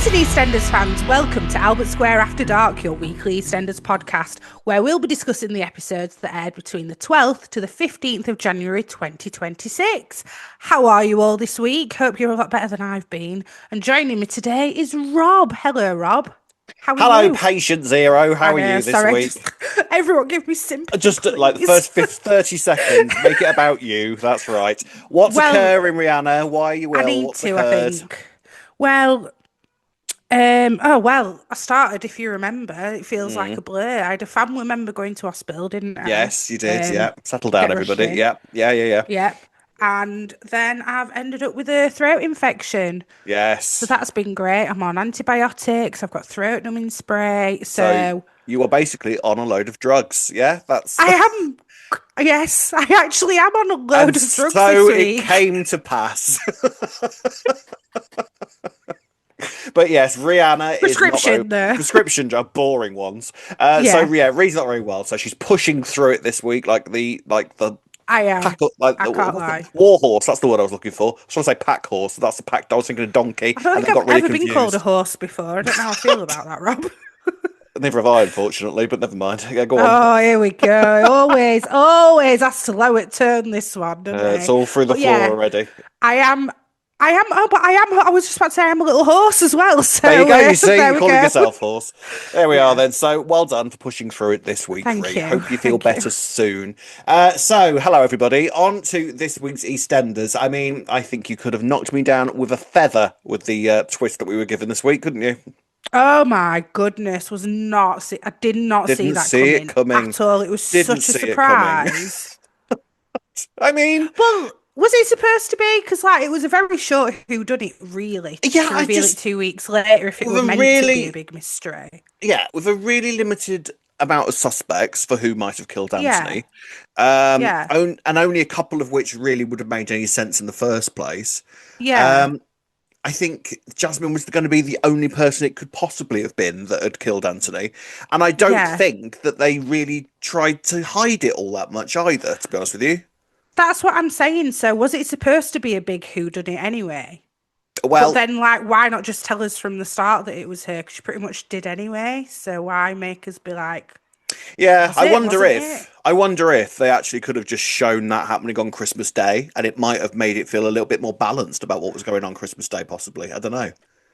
Listen, EastEnders fans, welcome to Albert Square After Dark, your weekly EastEnders podcast, where we'll be discussing the episodes that aired between the 12th to the 15th of January 2026. How are you all this week? Hope you're a lot better than I've been. And joining me today is Rob. Hello, Rob. How are Hello, you? Patient Zero. How are you this week? Everyone give me sympathy, Just please. like the first 30 seconds, make it about you. That's right. What's occurring, Rihanna? Why are you ill? I need What's to, occurred? I think. Well, I started, if you remember, it feels like a blur. I had a family member going to hospital, didn't I? Yes, you did. Yeah. Settle down, Get rushed everybody. in. Yeah. Yep. And then I've ended up with a throat infection. Yes. So that's been great. I'm on antibiotics. I've got throat numbing spray. So you are basically on a load of drugs. Yeah, that's. I am. Yes, I actually am on a load And of drugs so this it week. came to pass. But yes, Rihanna Prescription, is though. not prescription drug, boring ones. Yeah. So yeah, Ree's not very well. So she's pushing through it this week, like the I am. pack, I can't lie. war horse. That's the word I was looking for. I was trying to say pack horse. That's the pack. I was thinking of donkey, I don't and think then I've got really ever been confused. called a horse before. I don't know how I feel about that, Rob. Neither have I, unfortunately. But never mind. Yeah, go on. Oh, here we go. Always has to low it turn this one, doesn't it? It's all through the But floor yeah, already. I was just about to say I'm a little horse as well. So There you go. You see, there you're we calling go. yourself horse. There we are then. So well done for pushing through it this week, Thank Ree. you. Hope you feel Thank you. better soon. So hello everybody. On to this week's EastEnders. I mean, I think you could have knocked me down with a feather with the twist that we were given this week, couldn't you? Oh my goodness, I did not see Didn't that see it coming. at all. It was Didn't such a see it coming. surprise. I mean, Well, was it supposed to be? Because it was a very short whodunit, really. Yeah, to I reveal just- it 2 weeks later if it With were a meant to really- be a big mystery. yeah, with a really limited amount of suspects for who might have killed Yeah. Anthony. Yeah. And only a couple of which really would have made any sense in the first place. Yeah. I think Jasmine was going to be the only person it could possibly have been that had killed Anthony. And I don't Yeah. think that they really tried to hide it all that much either, to be honest with you. That's what I'm saying. So was it supposed to be a big whodunit anyway? Well, But then, why not just tell us from the start that it was her? Because she pretty much did anyway. So why make us be like, yeah, Was it? Wasn't it? I wonder if they actually could have just shown that happening on Christmas Day, and it might have made it feel a little bit more balanced about what was going on Christmas Day, possibly. I don't know.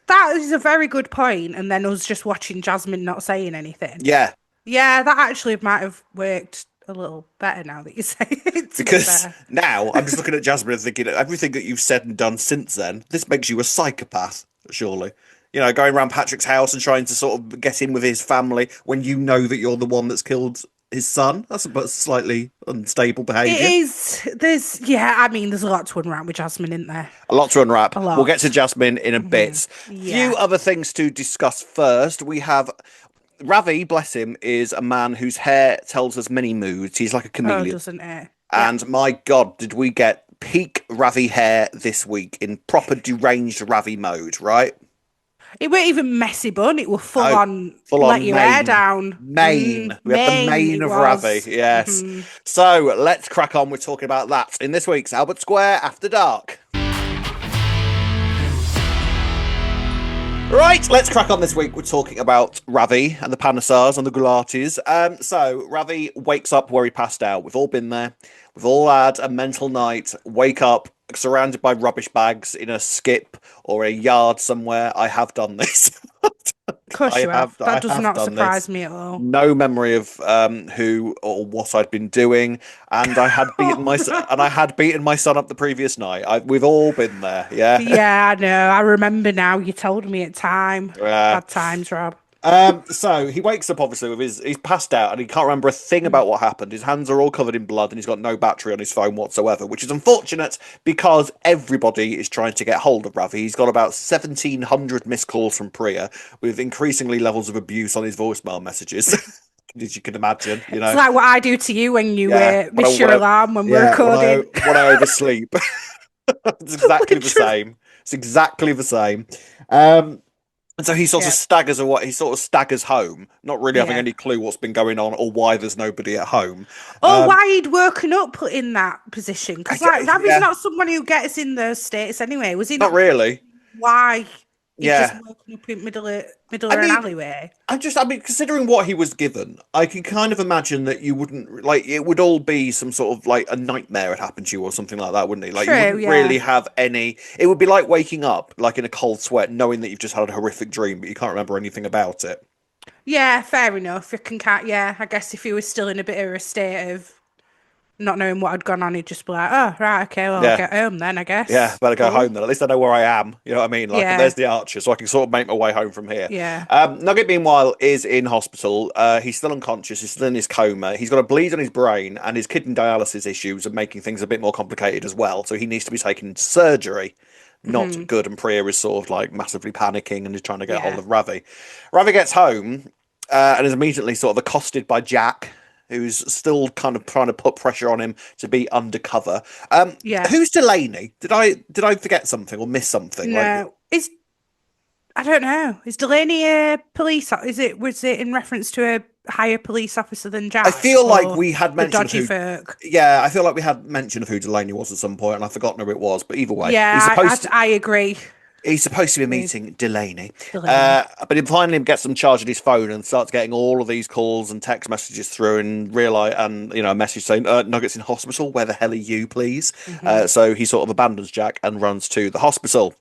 that is a very good point. And then us just watching Jasmine not saying anything. Yeah, Yeah, that actually might have worked a little better now that you say it. to be because fair. now I'm just looking at Jasmine and thinking everything that you've said and done since then, this makes you a psychopath, surely. You know, going around Patrick's house and trying to sort of get in with his family when you know that you're the one that's killed his son. That's a slightly unstable behaviour. It is. There's a lot to unwrap with Jasmine, isn't there? A lot to unwrap. A lot. We'll get to Jasmine in a bit. Yeah. Few other things to discuss first. We have Ravi, bless him, is a man whose hair tells us many moods. He's like a Oh, chameleon. doesn't it? And my God, did we get peak Ravi hair this week in proper deranged Ravi mode, right? It weren't even messy bun. It was full on. full let on your hair mane. down. Mane. We have the mane it of was. Ravi, yes. So let's crack on with talking about that in this week's Albert Square After Dark. Right, let's crack on this week. We're talking about Ravi and the Panasars and the Gulatis. So Ravi wakes up where he passed out. We've all been there. We've all had a mental night. Wake up surrounded by rubbish bags in a skip or a yard somewhere. I have done this. Of course you have. That does not done surprise this. me at all. No memory of who or what I'd been doing, and I had beaten my son up the previous night. We've all been there, yeah. Yeah, I know. I remember now. You told me at time. Bad times, Rob. So he wakes up obviously with he's passed out and he can't remember a thing about what happened. His hands are all covered in blood and he's got no battery on his phone whatsoever, which is unfortunate because everybody is trying to get hold of Ravi. He's got about 1,700 missed calls from Priya with increasingly levels of abuse on his voicemail messages. As you can imagine, you know. It's like what I do to you when you miss your when I- alarm when we're recording. when I oversleep. It's exactly the same. It's exactly the same. And so he sort of staggers home, not really having any clue what's been going on or why there's nobody at home. Or why he'd woken up in that position. Because Ravi's not someone who gets in those states anyway. Was he Not really. Why He'd just Yeah. woken up in middle I of an mean, alleyway. I mean, considering what he was given, I can kind of imagine that you wouldn't like it would all be some sort of like a nightmare had happened to you or something like that, wouldn't it? Like you True, wouldn't really yeah. have any. It would be like waking up like in a cold sweat, knowing that you've just had a horrific dream, but you can't remember anything about it. Yeah, fair enough. You can cat. Yeah, I guess if he was still in a bit of a state of not knowing what had gone on, he'd just be like, "Oh, right, okay, well, I'll Yeah, get home then, I yeah, guess." better go Cool. home then. At least I know where I am. You know what I mean? Like, Yeah, there's the Archer, so I can sort of make my way home from here. yeah, Nugget, meanwhile, is in hospital. He's still unconscious. He's still in his coma. He's got a bleed on his brain, and his kidney dialysis issues are making things a bit more complicated as well. So he needs to be taken into surgery. Not hmm good. And Priya is sort of like massively panicking and is trying to get hold yeah, of Ravi. Ravi gets home and is immediately sort of accosted by Jack, who's still kind of trying to put pressure on him to be undercover. yeah. Who's Delaney? Did I forget something or miss something? Like, No, is I don't know. Is Delaney a police? Is it was it in reference to a higher police officer than I Jack feel like or we had the mention of dodgy who. folk? Yeah, I feel like we had mention of who Delaney was at some point, and I've forgotten who it was. But either way, Yeah, I agree. he's supposed to be With meeting Delaney, Delaney. but he finally gets some charge at his phone and starts getting all of these calls and text messages through, and realize, and a message saying Nugget's in hospital. Where the hell are you, please? Hmm So he sort of abandons Jack and runs to the hospital.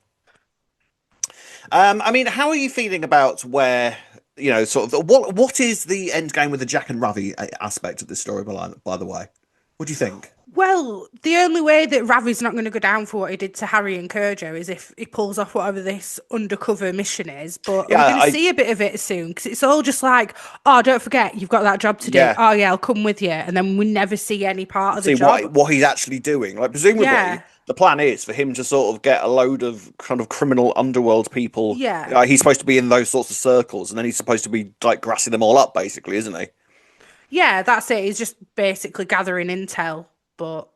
I mean, how are you feeling about where sort of what is the end game with the Jack and Ravi aspect of this story? By the way, what do you think? Well, the only way that Ravi's not going to go down for what he did to Harry and Kojo is if he pulls off whatever this undercover mission is. But are we Yeah, going to see a bit of it soon? Because it's all just like, oh, don't forget, you've got that job to do. yeah. Oh, yeah, I'll come with you. And then we never see any part of the See job. what he's actually doing. Like presumably, Yeah, the plan is for him to sort of get a load of kind of criminal underworld people. yeah, He's supposed to be in those sorts of circles, and then he's supposed to be like grassing them all up, basically, isn't he? yeah, that's it. He's just basically gathering intel, but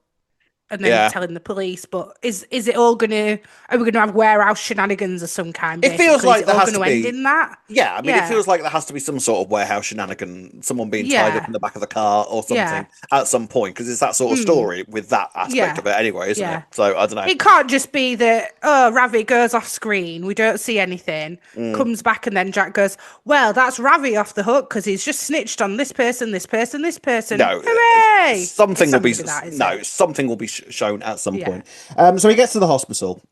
and then Yeah. telling the police. But is it all gonna? Are we gonna have warehouse shenanigans of some kind? It feels Basically, is like it there all has gonna to end be. in that? Yeah, I mean, it Yeah, feels like there has to be some sort of warehouse shenanigan, someone being tied up yeah, in the back of the car or yeah. something at some point, because it's that sort of Mm, story with that aspect yeah, of it anyway, isn't it? yeah. So I don't know. It can't just be that, oh, Ravi goes off screen, we don't see anything, Mm. comes back, and then Jack goes, well, that's Ravi off the hook because he's just snitched on this person, this person, this person. No, Hooray! something It's will not be going to be that, is no, it? something will be shown at some Yeah. point. So he gets to the hospital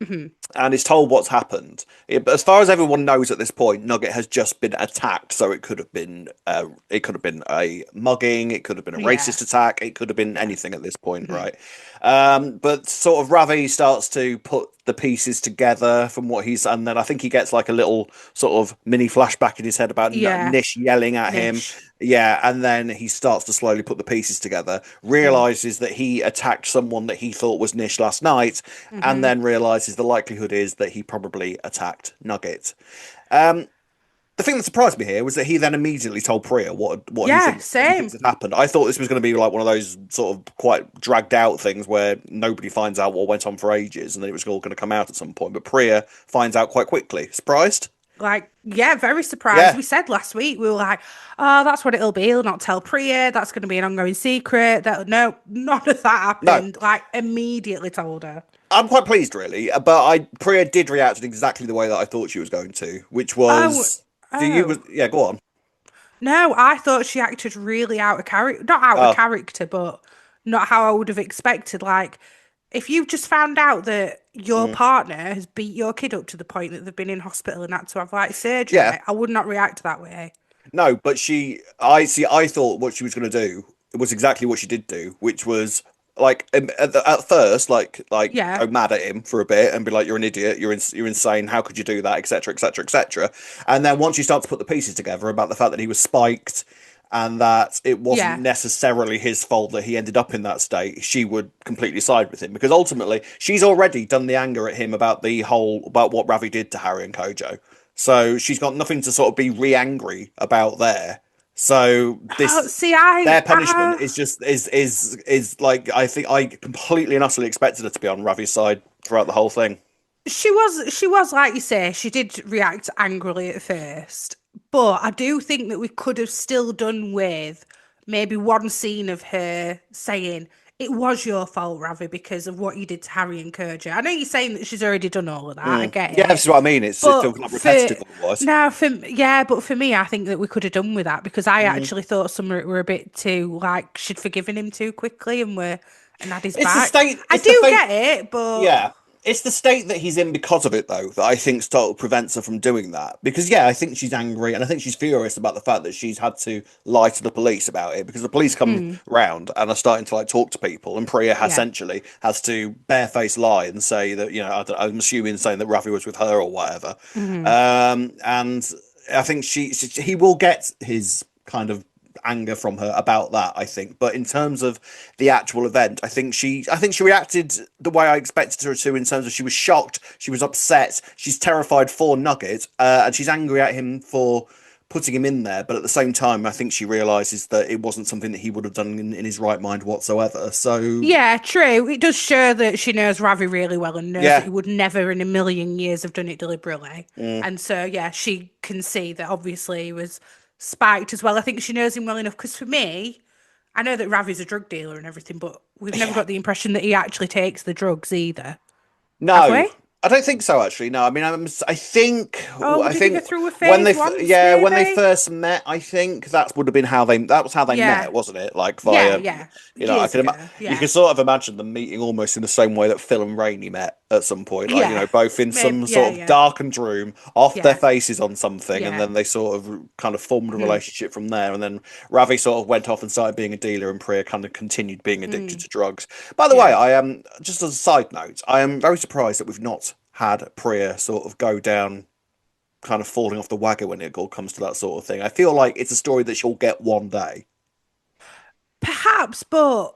hmm and is told what's happened. As far as everyone knows at this point, Nugget has just been attacked. So it could have been a mugging, it could have been a Yeah. racist attack, it could have been Yeah. anything at this point, hmm right? But sort of Ravi starts to put the pieces together from what he's, and then I think he gets like a little sort of mini flashback in his head about Yeah. Nish yelling at him. Nish. Yeah, and then he starts to slowly put the pieces together, Mm. realizes that he attacked someone that he thought was Nish last night, and hmm then realizes the likelihood is that he probably attacked Nugget. Um, the thing that surprised me here was that he then immediately told Priya Yeah, what he thinks same. had happened. I thought this was going to be like one of those sort of quite dragged out things where nobody finds out what went on for ages, and then it was all going to come out at some point. But Priya finds out quite quickly. Surprised? Like, yeah, very surprised. Yeah. We said last week, we were like, oh, that's what it'll be. He'll not tell Priya. That's going to be an ongoing secret. That No, none of that No, happened. Like, immediately told her. I'm quite pleased, really. But Priya did react in exactly the way that I thought she was going to, which Oh, was do you was oh. yeah, go on. No, I thought she acted really out of character. Not out of Oh, character, but not how I would have expected. Like, if you've just found out that your mm, partner has beat your kid up to the point that they've been in hospital and had to have like yeah, surgery, I would not react that way. no, but I see. I thought what she was going to do was exactly what she did do, which was like at first, like Yeah, go mad at him for a bit and be like, "You're an idiot. You're insane. How could you do that?" Etc. Etc. Etc. And then once you start to put the pieces together about the fact that he was spiked and that it wasn't yeah, necessarily his fault that he ended up in that state, she would completely side with him because ultimately she's already done the anger at him about what Ravi did to Harry and Kojo. So she's got nothing to sort of be re-angry about there. So Oh, this see, their punishment is just is like I think I completely and utterly expected her to be on Ravi's side throughout the whole thing. she was like you say, she did react angrily at first, but I do think that we could have still done with maybe one scene of her saying, it was your fault, Ravi, because of what you did to Harry and Kerja. I know you're saying that she's already done all of that. I get Yeah, this it. is what I mean. It feels But like for repetitive otherwise. now, for yeah, but for me, I think that we could have done with that because I actually thought some of it were a bit too like she'd forgiven him too quickly and had his It's the back. state. I It's the do fate. get it, but Yeah, it's the state that he's in because of it, though, that I think sort of prevents her from doing that. Because yeah, I think she's angry and I think she's furious about the fact that she's had to lie to the police about it. Because the police come round and are starting to like talk to people, and Priya yeah, essentially has to barefaced lie and say that I'm assuming saying that Ravi was with her or whatever. And I think he will get his kind of anger from her about that, I think. But in terms of the actual event, I think she reacted the way I expected her to, in terms of she was shocked, she was upset, she's terrified for Nugget, and she's angry at him for putting him in there. But at the same time, I think she realizes that it wasn't something that he would have done in his right mind whatsoever. So yeah, true. It does show that she knows Ravi really well and knows that yeah. he would never in a million years have done it deliberately. Mm. And so, yeah, she can see that obviously he was spiked as well. I think she knows him well enough because for me, I know that Ravi's a drug dealer and everything, but we've never Yeah. got the impression that he actually takes the drugs either. Have No, we? I don't think so. Actually, no. I mean, I think, Oh, I did he go think through a when phase once, when they maybe? first met, I think that would have been that was how they Yeah. met, wasn't it? Like Yeah, via, yeah. I Years can ago. you Yeah. can sort of imagine them meeting almost in the same way that Phil and Rainey met at some point, like Yeah. both in Maybe, some yeah, sort of yeah. darkened room, off their Yeah. faces on something, and Yeah. then they sort of kind of formed a Hmm. relationship from there. And then Ravi sort of went off and started being a dealer, and Priya kind of continued being addicted Hmm. to drugs. By the way, Yeah. I am just as a side note, I am very surprised that we've not had Priya sort of go down, kind of falling off the wagon when it all comes to that sort of thing. I feel like it's a story that she'll get one day. Perhaps, but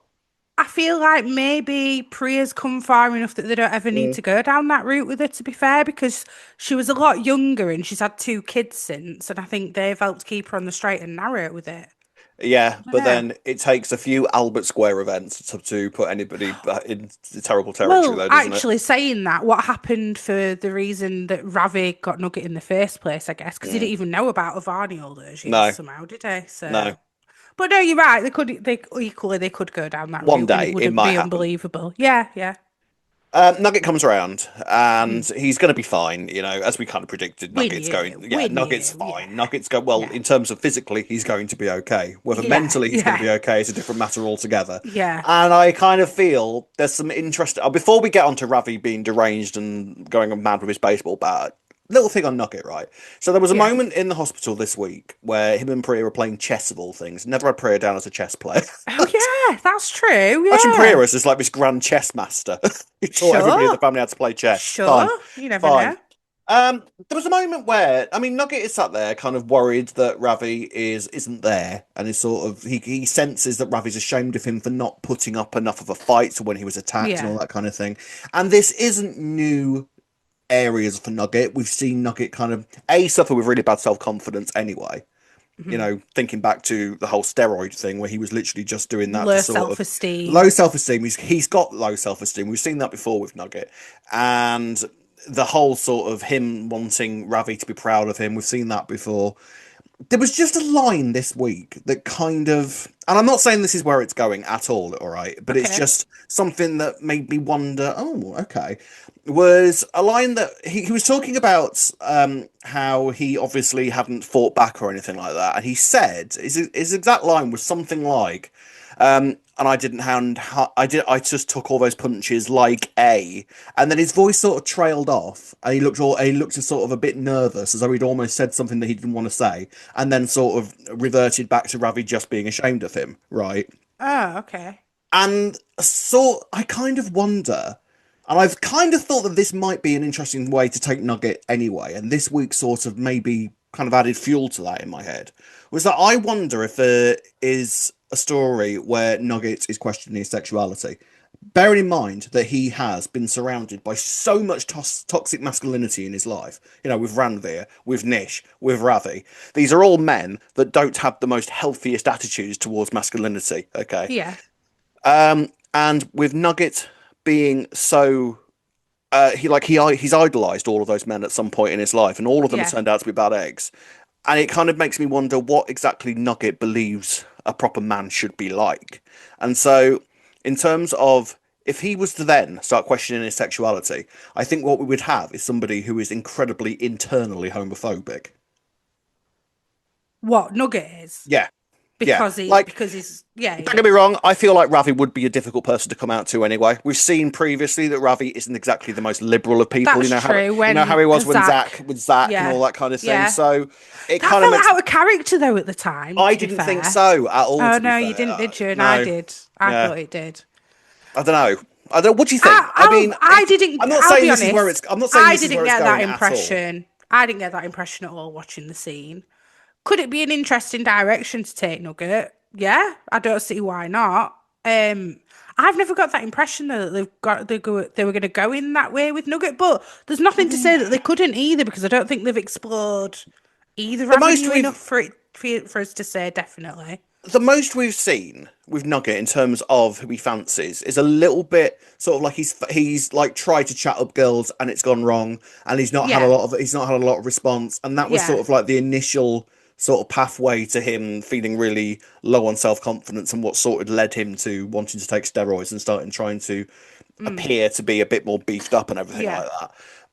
I feel like maybe Priya's come far enough that they don't ever need Mm. to go down that route with her, to be fair, because she was a lot younger and she's had two kids since, and I think they've helped keep her on the straight and narrow with it. Yeah, I don't but know. then it takes a few Albert Square events to put anybody in terrible territory, Well, though, doesn't it? actually, saying that, what happened for the reason that Ravi got Nugget in the first place, I guess, because he Mm. didn't even know about Avani all those years No, somehow, did he? So, no. but no, you're right. They could go down that One route, and it day it wouldn't might be happen. unbelievable. Yeah, yeah. Nugget comes around and Mm. he's going to be fine, as we kind of predicted. We Nugget's knew, yeah, fine. Nuggets go well yeah, in terms of physically, he's going to be okay. Whether yeah, mentally he's going to yeah, be okay is a different matter altogether. yeah, And I kind of feel there's some interest. Before we get onto Ravi being deranged and going mad with his baseball bat, little thing on Nugget, right? So there was a yeah. moment in the hospital this week where him and Priya were playing chess of all things. Never had Priya down as a chess player. Oh yeah, that's true. Imagine Priya Yeah, as just like this grand chess master. He taught everybody in the sure, family how to play chess. Fine, sure. You never fine. know. There was a moment where, I mean, Nugget is sat there, kind of worried that Ravi isn't there, and is sort of he senses that Ravi's ashamed of him for not putting up enough of a fight when he was attacked and Yeah. all that kind of thing. And this isn't new areas for Nugget. We've seen Nugget kind of suffer with really bad self-confidence anyway. Mhm. Thinking back to the whole steroid thing where he was literally just doing that to Low sort of self-esteem. low self-esteem. He's got low self-esteem. We've seen that before with Nugget. And the whole sort of him wanting Ravi to be proud of him, we've seen that before. There was just a line this week that kind of, and I'm not saying this is where it's going at all right, but it's Okay. just something that made me wonder, oh, okay. Was a line that he was talking about how he obviously hadn't fought back or anything like that. And he said his exact line was something like, and I didn't I just took all those punches like a, and then his voice sort of trailed off, and he looked sort of a bit nervous, as though he'd almost said something that he didn't want to say, and then sort of reverted back to Ravi just being ashamed of him, right? Oh, okay. And so I kind of wonder, and I've kind of thought that this might be an interesting way to take Nugget anyway, and this week sort of maybe kind of added fuel to that in my head, was that I wonder if there is a story where Nugget is questioning his sexuality. Bearing in mind that he has been surrounded by so much toxic masculinity in his life, with Ranveer, with Nish, with Ravi. These are all men that don't have the most healthiest attitudes towards masculinity, okay? Yeah. And with Nugget being so he's idolized all of those men at some point in his life, and all of them have Yeah. turned out to be bad eggs. And it kind of makes me wonder what exactly Nugget believes a proper man should be like. And so in terms of if he was to then start questioning his sexuality, I think what we would have is somebody who is incredibly internally homophobic. What Nugget is Yeah, yeah. because he Like, because he's yeah don't yeah get me wrong, I feel like Ravi would be a difficult person to come out to anyway. We've seen previously that Ravi isn't exactly the most liberal of people. that's true. You know how When he was when Zach Zach and yeah all that kind of thing. yeah So it that kind of felt makes out of character though at the time. I To be didn't think fair, so at all, oh to be no, you fair. didn't, did you? And I No. did. I Yeah. thought it did. I don't know. I don't know. What do you think? I mean, I didn't. I'm not I'll saying be this is where honest. it's. I'm not saying I this is didn't where it's get that going at all. impression. I didn't get that impression at all watching the scene. Could it be an interesting direction to take Nugget? Yeah, I don't see why not. I've never got that impression though, that they were going to go in that way with Nugget, but there's I nothing to mean, say that they couldn't either because I don't think they've explored either the most avenue we've enough for us to say definitely. the most we've seen with Nugget in terms of who he fancies is a little bit sort of like he's like tried to chat up girls and it's gone wrong and Yeah, he's not had a lot of response, and that was yeah, sort of like the initial sort of pathway to him feeling really low on self-confidence and what sort of led him to wanting to take steroids and starting trying to appear to be a bit more beefed up and everything yeah. like that.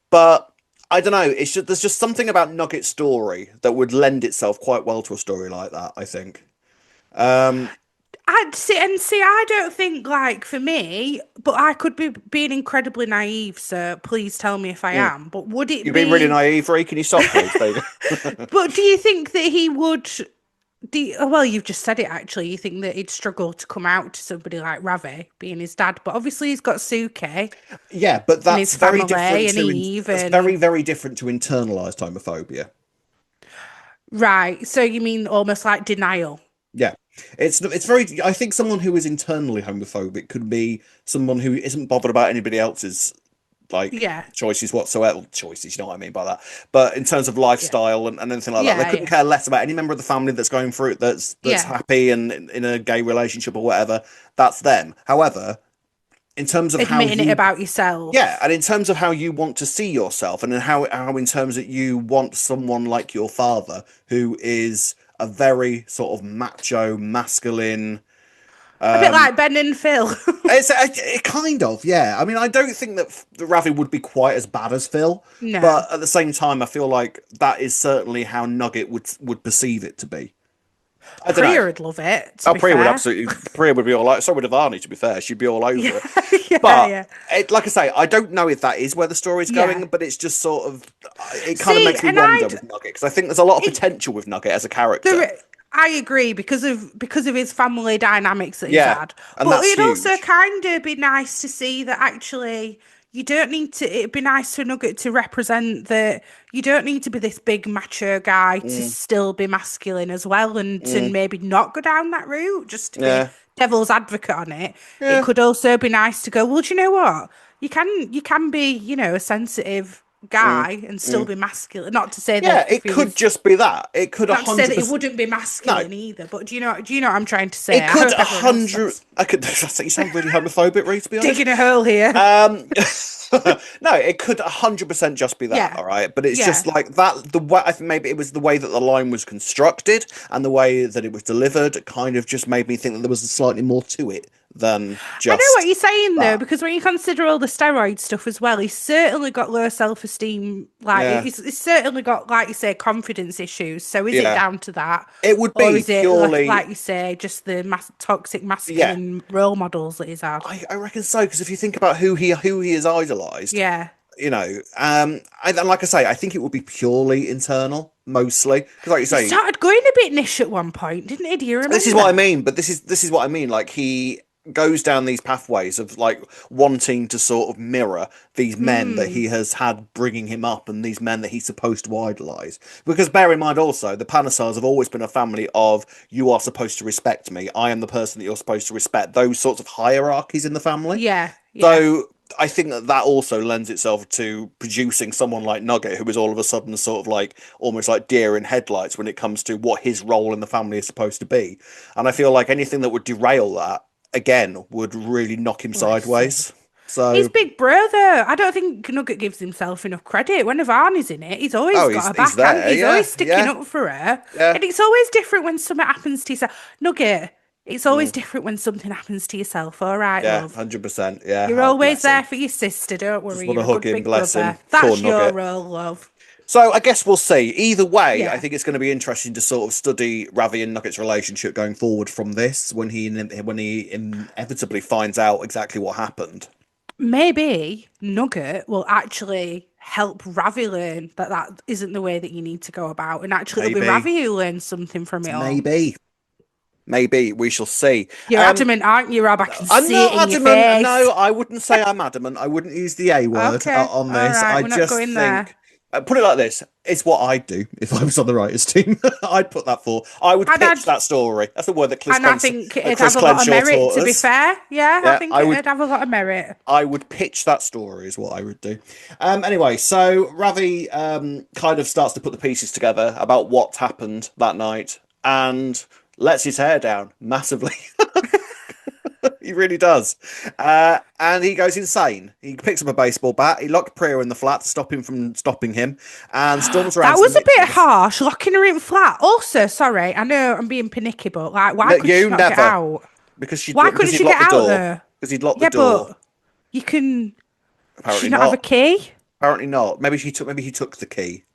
But I don't know, there's just something about Nugget's story that would lend itself quite well to a story like that, I think. Um, See. I don't think like for me, but I could be being incredibly naive. So please tell me if I mm. am. But would it You're being really be? naive, Ree. Can you stop, please? There you go. But do you think that he would? Oh, well, you've just said it. Actually, you think that he'd struggle to come out to somebody like Ravi being his dad, but obviously he's got Suki Yeah, but and his that's very family different and to Eve that's and very different to internalized homophobia. right. So you mean almost like denial? Yeah, it's very. I think someone who is internally homophobic could be someone who isn't bothered about anybody else's like Yeah, choices whatsoever. Well, choices, you know what I mean by that. But in terms of yeah, lifestyle and anything like that, they yeah, couldn't yeah, care less about any member of the family that's going through it, that's yeah. happy and in a gay relationship or whatever. That's them. However, in terms of how Admitting it you about yeah, yourself. and in terms of how you want to see yourself, and in how in terms that you want someone like your father, who is a very sort of macho, masculine. A bit like Ben and Phil. It kind of, yeah. I mean, I don't think that Ravi would be quite as bad as Phil, No. but at the same time, I feel like that is certainly how Nugget would perceive it to be. I don't know. Priya would love it, to Oh, be Priya would fair. absolutely. Priya would be all like. So would Avani. To be fair, she'd be all over Yeah, it. yeah, But yeah. like I say, I don't know if that is where the story's Yeah. going. But it's just sort of. It kind of See, makes me and wonder with Nugget because I think there's a lot of potential with Nugget as a character. there, I agree because of his family dynamics that he's Yeah, had. and But that's it'd also huge. kind of be nice to see that actually you don't need to. It'd be nice for Nugget to represent that you don't need to be this big macho guy to Mm, still be masculine as well, and to mm, maybe not go down that route just to be yeah, devil's advocate on it. It yeah. could also be nice to go, well, do you know what? You can be, a sensitive Mm, guy and still mm. be masculine. Not to say that Yeah, if it he could was just be that. It could a not to say hundred that he percent. wouldn't be No, masculine either, but do you know what I'm trying to say? it I could hope a everyone else hundred. does. I could. You sound really homophobic, Ree. To be honest. Digging a hole here. Um, no, it could 100% just be that, Yeah. all right. But it's Yeah. just like that. The way I think maybe it was the way that the line was constructed and the way that it was delivered, kind of just made me think that there was slightly more to it than I know what just you're saying though, that. because when you consider all the steroid stuff as well, he's certainly got low self-esteem. Like Yeah, he's certainly got, like you say, confidence issues. So is it yeah. down to that, It would or be is it like, purely, like you say, just the toxic yeah. masculine role models that he's had? I reckon so because if you think about who he has idolized, Yeah. and like I say, I think it would be purely internal mostly because, like you He say, started going a bit niche at one point, didn't he? Do you this is what I remember? mean, but this is what I mean. Like he goes down these pathways of like wanting to sort of mirror these men that Hmm. he has had bringing him up and these men that he's supposed to idolize. Because bear in mind also, the Panasars have always been a family of you are supposed to respect me. I am the person that you're supposed to respect. Those sorts of hierarchies in the family. Yeah. Yeah. So I think that also lends itself to producing someone like Nugget, who is all of a sudden sort of like almost like deer in headlights when it comes to what his role in the family is supposed to be. And I feel like anything that would derail that again would really knock him Bless him. sideways. He's So, big brother. I don't think Nugget gives himself enough credit. When Varney's in it, he's always oh, got her he's back, and there, he's yeah, always sticking yeah, up for her. yeah, And it's always different when something happens to you. Nugget, It's always different when something happens to yourself. All right, Yeah, love. 100%. Yeah. You're Oh, always bless there him. for your sister. Don't Just worry. want to You're a hug good him, big bless him. brother. Poor That's your Nugget. role, love. So I guess we'll see. Either way, I Yeah. think it's going to be interesting to sort of study Ravi and Nugget's relationship going forward from this when he inevitably finds out exactly what happened. Maybe Nugget will actually help Ravi learn that that isn't the way that you need to go about. And actually, it'll be Maybe, Ravi who learns something from it all. maybe, maybe we shall see. You're adamant, aren't you, Rob? I can I'm see it not in your adamant. No, face. I wouldn't say I'm adamant. I wouldn't use the A word Okay. on All this. right. I We're not just going there. think, put it like this: it's what I'd do if I was on the writers' team. I'd put that for. I would And pitch I'd that story. That's the word that And I think it'd Chris have a lot of Clenshaw merit, taught to be us. fair. Yeah, I Yeah, think it'd have a lot of merit. I would pitch that story is what I would do. Anyway, so Ravi kind of starts to put the pieces together about what happened that night and lets his hair down massively. He really does. And he goes insane. He picks up a baseball bat. He locked Priya in the flat to stop him from stopping him and storms around That to the was a bit Mitchells. harsh, locking her in flat. Also, sorry, I know I'm being panicky, but like, why No, could she you not get never. out? Why Because couldn't he'd she locked get the out door. though? Because he'd locked the Yeah, door. but you can. Does she Apparently not have a not. key? Apparently not. Maybe he took the key.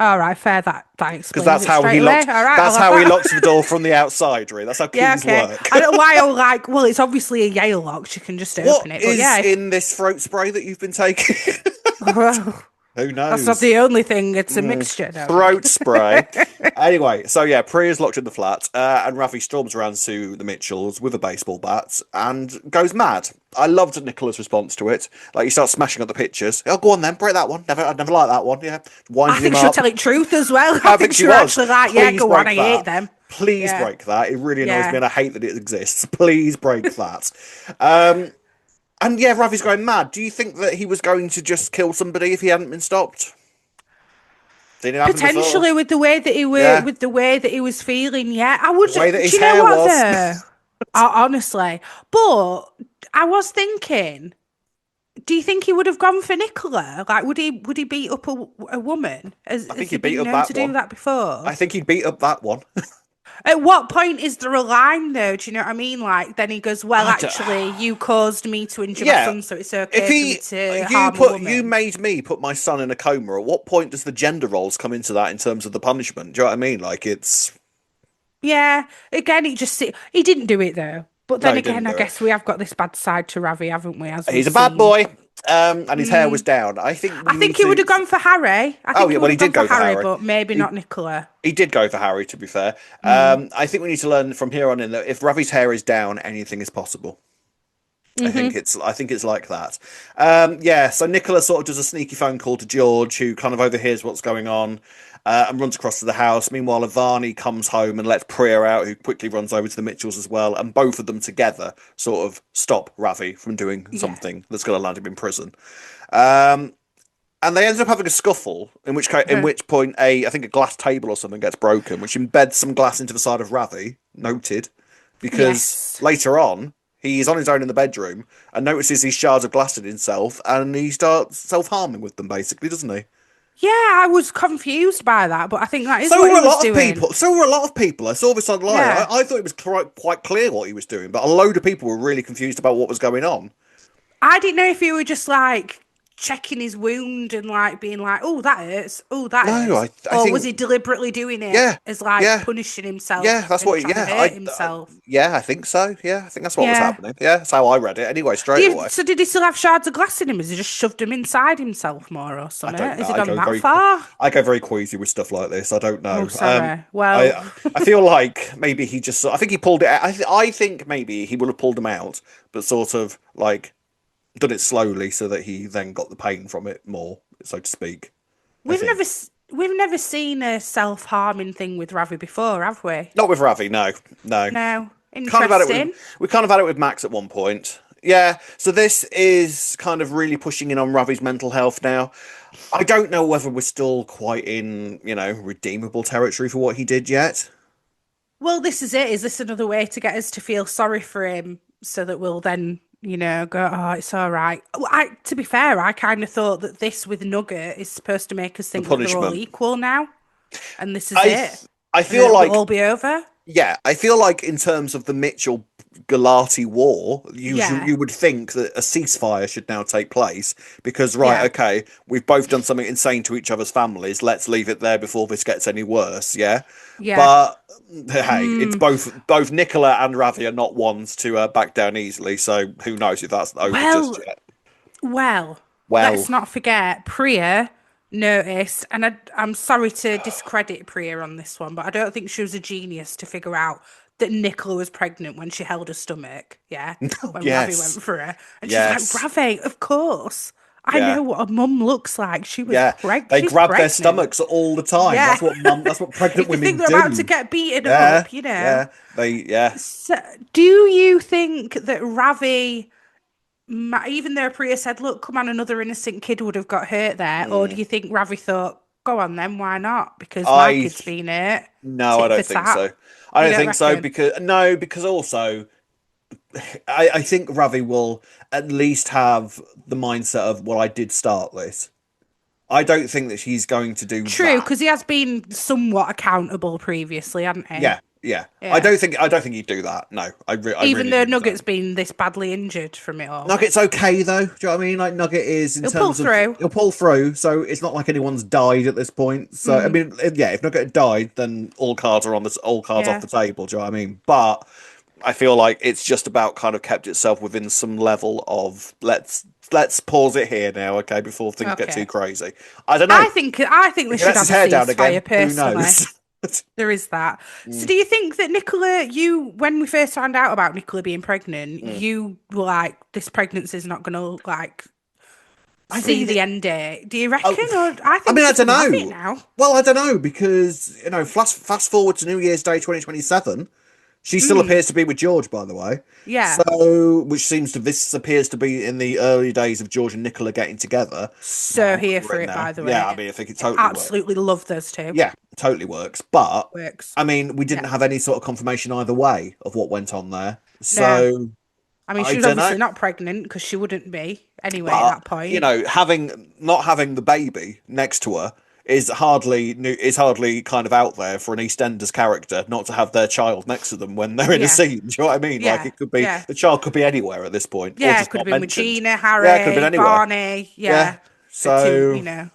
All right, fair. That Because explains it straight away. All right, that's I'll have how he that. locked the door from the outside, really. That's how Yeah, keys okay. work. I don't know why I was like, well, it's obviously a Yale lock. She can just What open it. But is yeah, in this throat spray that you've been taking? Who that's not knows? the only thing. It's a mixture. No, I'm Throat joking. spray. Anyway, so yeah, Priya's locked in the flat, and Ravi storms around to the Mitchells with a baseball bat and goes mad. I loved Nicola's response to it. Like he starts smashing up the pictures. Oh, go on then, break that one. I'd never liked that one. Yeah, I winding him think she'll up. tell it truth as well. I I think think she she'll was. actually like, yeah, Please go on, break I hate that. them. Please Yeah, break that. It really annoys me, yeah. and I hate that it exists. Please break that. And yeah, Ravi's going mad. Do you think that he was going to just kill somebody if he hadn't been stopped? Seen it happen before. Potentially with the way that he were, Yeah, with the way that he was feeling, yeah. I would. the way that Do his you know hair what was. though? Honestly, but I was thinking, do you think he would have gone for Nicola? Like, would he beat up a woman? I Has think he he beat been up known that to do one. that before? I think he beat up that one. At what point is there a line though? Do you know what I mean? Like, then he goes, well, I don't... actually, you caused me to injure my Yeah. son, so it's If okay for me he to harm a you woman. made me put my son in a coma, at what point does the gender roles come into that in terms of the punishment? Do you know what I mean? Like it's Yeah, again, he didn't do it though. But no, then he didn't again, I do it. guess we have got this bad side to Ravi, haven't we? As we've He's a bad seen. boy. And his hair was down. I think I we need think he would to. have gone for Harry. I Oh think yeah, he well would he have gone did for go for Harry, Harry. but maybe He not Nicola. he did go for Harry. To be fair, Mm. I think we need to learn from here on in that if Ravi's hair is down, anything is possible. I think it's like that. Yeah, so Nicola sort of does a sneaky phone call to George, who kind of overhears what's going on, and runs across to the house. Meanwhile, Ivani comes home and lets Priya out, who quickly runs over to the Mitchells as well, and both of them together sort of stop Ravi from doing Yeah. something that's going to land him in prison. Um, and they end up having a scuffle, in which point I think a glass table or something gets broken, which embeds some glass into the side of Ravi. Noted, because Yes. later on he's on his own in the bedroom and notices these shards of glass in himself, and he starts self-harming with them, basically, doesn't he? Yeah, I was confused by that, but I think that is So what were he a was lot of doing. people. So were a lot of people. I saw this online. Yeah. I thought it was quite clear what he was doing, but a load of people were really confused about what was going on. I didn't know if he were just like checking his wound and like being like, oh, that hurts. Oh, that No, hurts. I Or was he think deliberately doing it yeah, as like yeah, punishing himself yeah. That's and what. trying to Yeah, hurt himself? yeah, I think so. Yeah, I think that's what was Yeah. happening. Yeah, that's how I read it. Anyway, straight away. So did he still have shards of glass in him? Has he just shoved them inside himself more or I something? don't know. Has he gone that far? I go very queasy with stuff like this. I don't Oh, know. sorry. Well, I feel like maybe he just. I think he pulled it out. I think maybe he would have pulled them out, but sort of like done it slowly so that he then got the pain from it more, so to speak. I we've never think s- we've never seen a self-harming thing with Ravi before, have we? not with Ravi. No, no. No. Kind of had it with Interesting. we kind of had it with Max at one point. Yeah, so this is kind of really pushing in on Ravi's mental health now. I don't know whether we're still quite in, redeemable territory for what he did yet. Well, this is it. Is this another way to get us to feel sorry for him so that we'll then, go, oh, it's all right. Well, to be fair, I kind of thought that this with Nugget is supposed to make us The think that they're all punishment. equal now. And this is I it. I And feel it'll like all be over. Yeah, I feel like in terms of the Mitchell Galati war, Yeah, you would think that a ceasefire should now take place because right, yeah, okay, we've both done something insane to each other's families. Let's leave it there before this gets any worse. Yeah, yeah. but hey, it's Mm. both Nicola and Ravi are not ones to back down easily. So who knows if that's over just Well, yet? well, let's Well, not forget Priya noticed, and I'm sorry to discredit Priya on this one, but I don't think she was a genius to figure out that Nicola was pregnant when she held her stomach. Yeah, when Ravi yes, went for her, and she's like, yes, "Ravi, of course, I yeah. know what a mum looks like. Yeah, they She's grab their pregnant." stomachs all the time. Yeah, That's what pregnant if they think women they're about to do. get beaten Yeah, up, you know. yeah, yeah. So, do you think that Ravi? Even though Priya said, "Look, come on, another innocent kid would have got hurt there," or do Mm. you think Ravi thought, "Go on then, why not? Because my I kid's been hurt, No, I tit for don't think so. tat." I You don't don't think so reckon? because no, because also I think Ravi will at least have the mindset of, well, I did start this. I don't think that she's going to do True, that. because he has been somewhat accountable previously, hasn't he? Yeah, yeah. Yeah. I don't think he'd do that. No, I Even really though really Nugget's don't. been this badly injured from it all, Nugget's okay though. Do you know what I mean? Like Nugget is in he'll pull terms of through. he'll pull through, so it's not like anyone's died at this point. So I Mm, mean, yeah, if Nugget had died, then all cards off yeah. the table. Do you know what I mean? But I feel like it's just about kind of kept itself within some level of let's pause it here now, okay, before things get too Okay. crazy. I don't know. I think If they he should lets have his a hair down again, ceasefire who personally. knows? There is that. So, Mm, do you think that Nicola, when we first found out about Nicola being pregnant, mm. you were like, this pregnancy is not going to like I see mean, the end date? Do you oh, reckon? Or I I think mean, I she don't could have it know. now. Well, I don't know because fast forward to New Year's Day 2027. She still Mm, appears to be with George, by the way. yeah. So, which seems to this appears to be in the early days of George and Nicola getting together. So I'm here for written it, now. by the Yeah, I way. mean, I think it totally works. Absolutely love those two. Yeah, totally works. But Works. I mean, we Yeah. didn't have any sort of confirmation either way of what went on there. No. So I mean, I she was don't know. obviously not pregnant because she wouldn't be anyway at But that point. having not having the baby next to her is hardly kind of out there for an EastEnders character not to have their child next to them when they're in a Yeah. scene. Do you know what I mean? Like Yeah. it could be Yeah. the child could be anywhere at this point, or Yeah. just Could have not been with mentioned. Gina, Yeah, it could have been Harry, anywhere. Barney. Yeah. Yeah. The two, So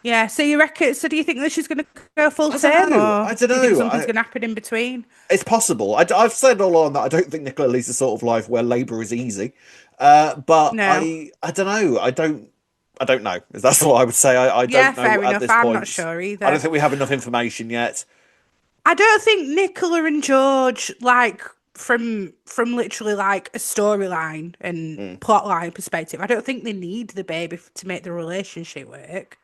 Yeah, so you reckon? So do you think that she's going to go full I don't term, know. or I don't do you think know. something's going to happen in between? It's possible. I've said all along that I don't think Nicola leads a sort of life where labour is easy. But No. I don't know. I don't know. That's what I would say. I Yeah, don't know fair at enough. this I'm not point. sure I don't either. think we have enough information yet. I don't think Nicola and George, like from literally like a storyline and Mm. plotline perspective, I don't think they need the baby to make the relationship work.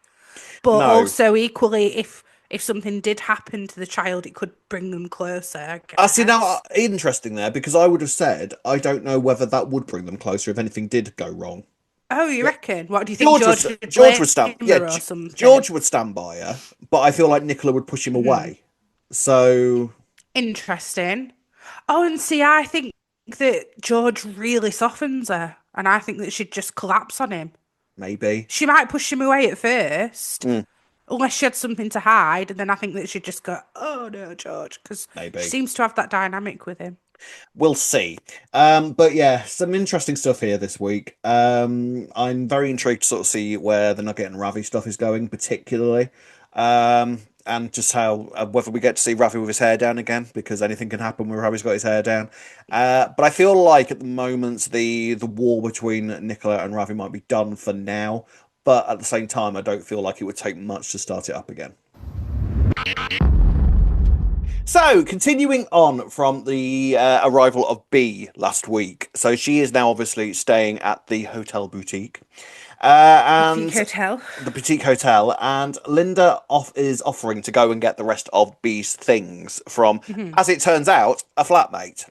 But No. also equally, if something did happen to the child, it could bring them closer, I I see now. guess. Interesting there because I would have said I don't know whether that would bring them closer if anything did go wrong. Oh, you Yeah, reckon? What do you think George would George blame would stand. Yeah, her or something? George would stand by her, but I feel like Nicola would push him Hmm. away. So Interesting. Oh, and see, I think that George really softens her, and I think that she'd just collapse on him. maybe. She might push him away at first, Mm, unless she had something to hide, and then I think that she'd just go, "Oh no, George," because she maybe. seems to have that dynamic with him. We'll see. But yeah, some interesting stuff here this week. I'm very intrigued to sort of see where the Nugget and Ravi stuff is going, particularly. And just how whether we get to see Ravi with his hair down again, because anything can happen when Ravi's got his hair down. But I feel like at the moment the war between Nicola and Ravi might be done for now. But at the same time, I don't feel like it would take much to start it up again. So, continuing on from the arrival of B last week. So, she is now obviously staying at the hotel boutique. Boutique And hotel. the boutique hotel, and Linda is offering to go and get the rest of B's things from, Hmm. as it turns out, a flatmate.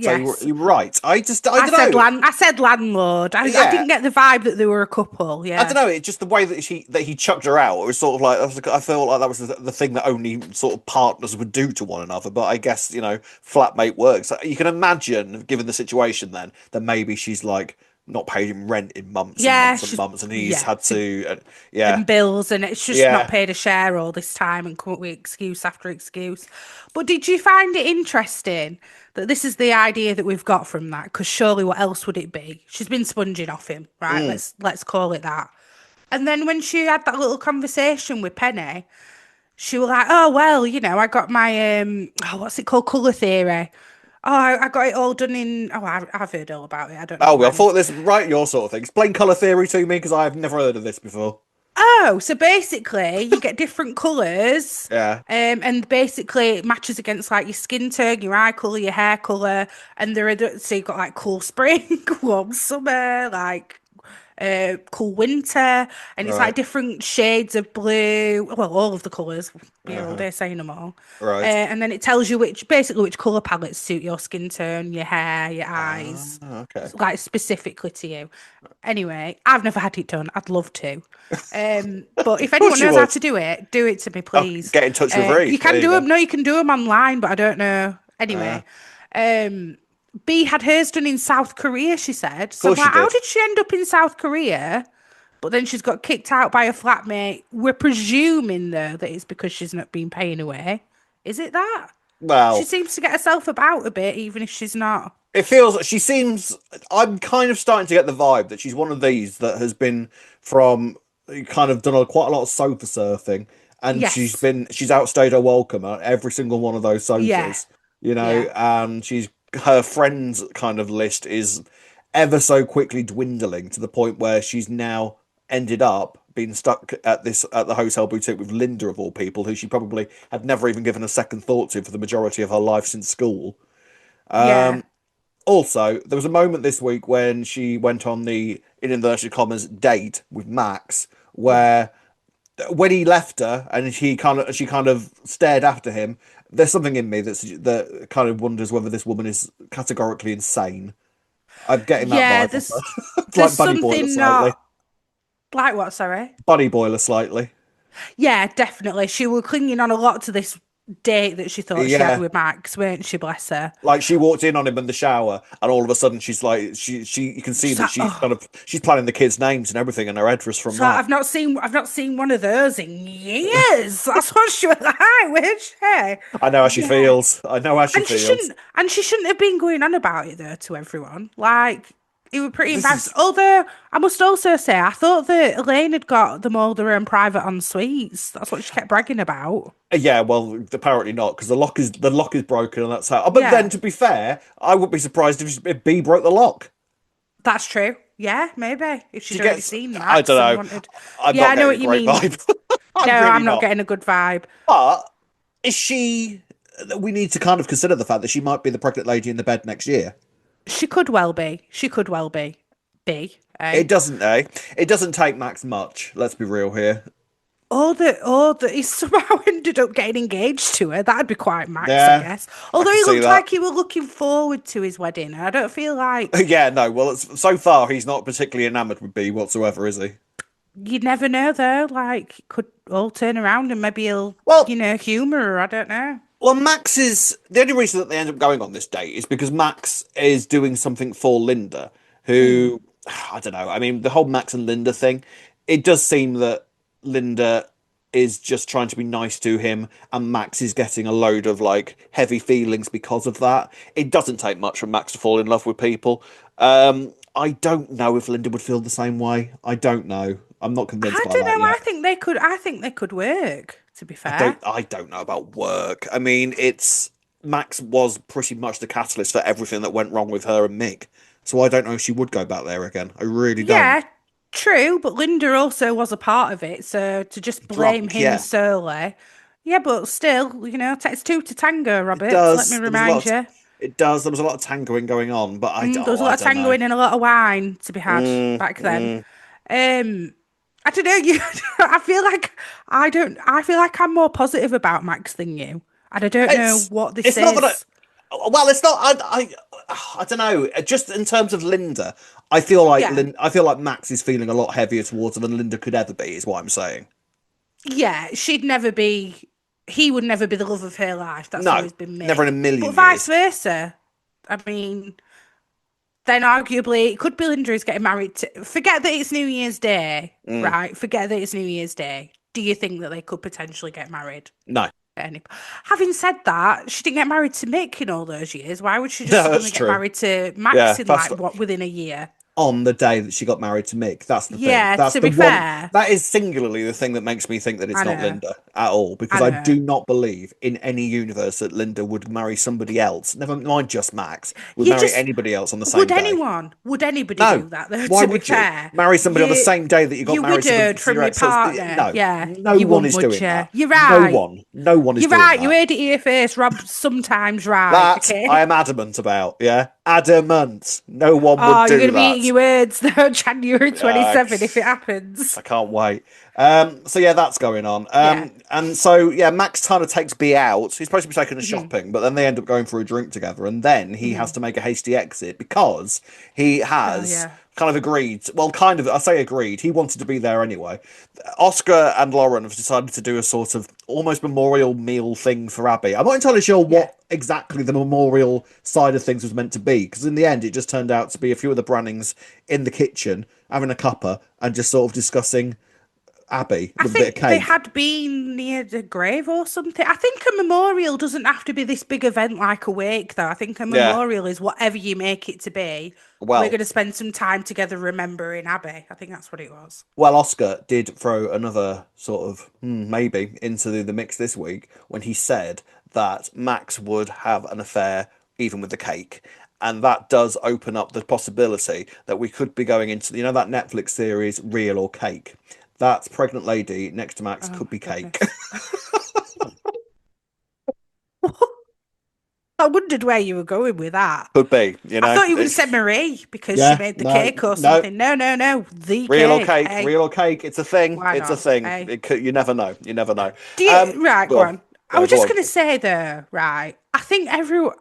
So Yes. you're right. I don't know. I said landlord. I Yeah, didn't get the vibe that they were a couple. I don't Yeah. know. It's just the way that he chucked her out. It was sort of like I felt like that was the thing that only sort of partners would do to one another. But I guess flatmate works. You can imagine, given the situation, then that maybe she's like, not paid him rent in months and Yeah, months and months, and he's yeah, had to, yeah, and bills, and it's just not yeah. paid a share all this time and come up with excuse after excuse. But did you find it interesting that this is the idea that we've got from that? Because surely what else would it be? She's been sponging off him, right? Mm. Let's call it that. And then when she had that little conversation with Penny, she was like, "Oh well, I got my what's it called, colour theory. Oh, I got it all done in. Oh, I've heard all about it. I don't know Oh, well, I when." thought this right your sort of thing. Explain color theory to me because I've never heard of this before. Oh, so basically, you get different colours, Yeah. and basically it matches against like your skin tone, your eye colour, your hair colour, and so you've got like cool spring, warm summer, like cool winter, and it's like Right. different shades of blue. Well, all of the colours. Be here all Uh-huh. day saying them all. Right. And then it tells you which colour palettes suit your skin tone, your hair, your Ah, eyes, okay. like specifically to you. Anyway, I've never had it done. I'd love to. But if Of course anyone you knows how would. to do it to me, Oh, please. get in touch with Ravi. You There can you do go. them. No, you can do them online, but I don't know. Uh, Anyway, um, B had hers done in South Korea. She said. of So I'm course she like, how did. did she end up in South Korea? But then she's got kicked out by a flatmate. We're presuming though that it's because she's not been paying away. Is it that? She Well, seems to get herself about a bit, even if she's not. it feels she seems. I'm kind of starting to get the vibe that she's one of these that has been from kind of done quite a lot of sofa surfing, and Yes. she's outstayed her welcome at every single one of those Yeah. sofas, Yeah. and she's her friends kind of list is ever so quickly dwindling to the point where she's now ended up being stuck at the hotel boutique with Linda of all people, who she probably had never even given a second thought to for the majority of her life since school. Yeah. Also, there was a moment this week when she went on the, in inverted commas, date with Max, Yeah. where when he left her and she kind of stared after him. There's something in me that kind of wonders whether this woman is categorically insane. I'm getting that Yeah, vibe off there's her. It's there's like Bunny Boiler something slightly. not like what, sorry? Bunny Boiler slightly. Yeah, definitely. She was clinging on a lot to this date that she thought she had Yeah. with Max, weren't she, bless her? Like she walked in on him in the shower, and all of a sudden she's like, you can see She's that like, oh, she's planning the kids' names and everything in her head just from so that. I've not seen one of those in years. That's what she was like, where's she? I know how she Yeah. feels. I know how she And she feels. shouldn't and she shouldn't have been going on about it though to everyone. Like it was pretty This embarrassing. is Although I must also say I thought that Elaine had got them all their own private en suites. That's what she kept bragging about. yeah. Well, apparently not because the lock is broken and that's how. But then, Yeah, to be fair, I wouldn't be surprised if B broke the lock. that's true. Yeah, maybe if She she'd already gets. seen I don't Max and know. wanted. I'm Yeah, not I know getting a what you great mean. vibe. No, I'm really I'm not not. getting a good vibe. But is she? We need to kind of consider the fact that she might be the pregnant lady in the bed next year. She could well be. She could well be. Be, eh? It doesn't, eh? It doesn't take Max much. Let's be real here. Or that he somehow ended up getting engaged to her. That'd be quite Max, I Yeah, guess. I Although can he see looked that. like he was looking forward to his wedding. I don't feel like Yeah, no. Well, so far he's not particularly enamored with B whatsoever, is he? you never know though. Like it could all turn around and maybe he'll, Well, humour her. I don't know. Max is the only reason that they end up going on this date is because Max is doing something for Linda, Mm. who I don't know. I mean, the whole Max and Linda thing, it does seem that Linda is just trying to be nice to him, and Max is getting a load of like heavy feelings because of that. It doesn't take much for Max to fall in love with people. I don't know if Linda would feel the same way. I don't know. I'm not convinced I by don't that know. I yet. think they could. I think they could work. To be fair. I don't know about work. I mean, it's Max was pretty much the catalyst for everything that went wrong with her and Mick. So I don't know if she would go back there again. I really don't. Yeah, true, but Linda also was a part of it, so to just blame Drunk, him yeah. solely. Yeah, but still, it takes two to tango, It Robert. Let me does. There was a remind lot of, you. it does. There was a lot of tangoing going on, but There was a lot I of don't know. tangoing and a lot of wine to be had Mm, back then. mm. Um, I don't know. You, I feel like I don't. I feel like I'm more positive about Max than you, and I don't know It's what this it's not that is. well, it's not. I don't know. Just in terms of Linda, I feel like Yeah, I feel like Max is feeling a lot heavier towards her than Linda could ever be. Is what I'm saying. yeah. She'd never be. He would never be the love of her life. That's No, always been never in a Mick. But million vice years. versa. I mean. then arguably it could be Linda is getting married to. Forget that it's New Year's Day, Mm, right? Forget that it's New Year's Day. Do you think that they could potentially get married? no, Any... Having said that, she didn't get married to Mick in all those years. Why would she just no, suddenly that's get true. married to Yeah, Max in that's like what within a year? on the day that she got married to Mick. That's the thing. Yeah, That's to the be one. fair, That is singularly the thing that makes me think that it's I not know, Linda at all, I because I know. do not believe in any universe that Linda would marry somebody else. Never mind just Max, would You marry just anybody else on the same day. would anybody No. do that though? Why To be would you fair, marry somebody on the same day that you got you married to widowed to from your your ex husband? partner. No, Yeah, no you one wouldn't, is would doing you? that. You're No right. one. No one is You're doing right. You that. heard it here first. Rob's sometimes right. That I Okay. am adamant about. Yeah, adamant. No one would Oh, you're do gonna be eating that. your words though, January Uh, 27 if it happens. I can't wait. So yeah, that's going on. Yeah. And so yeah, Max kind of takes B out. He's supposed to be taking her Hmm. shopping, but then they end up going for a drink together, and then he has Hmm. to make a hasty exit because he Oh has yeah. kind of agreed. Well, kind of. I say agreed. He wanted to be there anyway. Oscar and Lauren have decided to do a sort of almost memorial meal thing for Abby. I'm not entirely sure Yeah. what exactly the memorial side of things was meant to be, because in the end, it just turned out to be a few of the Brannings in the kitchen having a cuppa and just sort of discussing Abby I with a bit of think they cake. had been near the grave or something. I think a memorial doesn't have to be this big event like a wake, though. I think a Yeah. memorial is whatever you make it to be. We're Well, going to spend some time together remembering Abby. I think that's what it was. Oscar did throw another sort of maybe into the mix this week when he said that Max would have an affair even with the cake. And that does open up the possibility that we could be going into, that Netflix series, Real or Cake. That pregnant lady next to Max Oh could my be cake. goodness. I wondered where you were going with that. Could be, I thought you were going to say Marie because she Yeah, made the no, cake or no. something. No, no, no. The Real or cake. cake, Hey, real or cake. It's a thing. why It's a not? thing. Hey. You never know. You never know. Do you right, Go go on. on. I No, was go just on. gonna say though, right.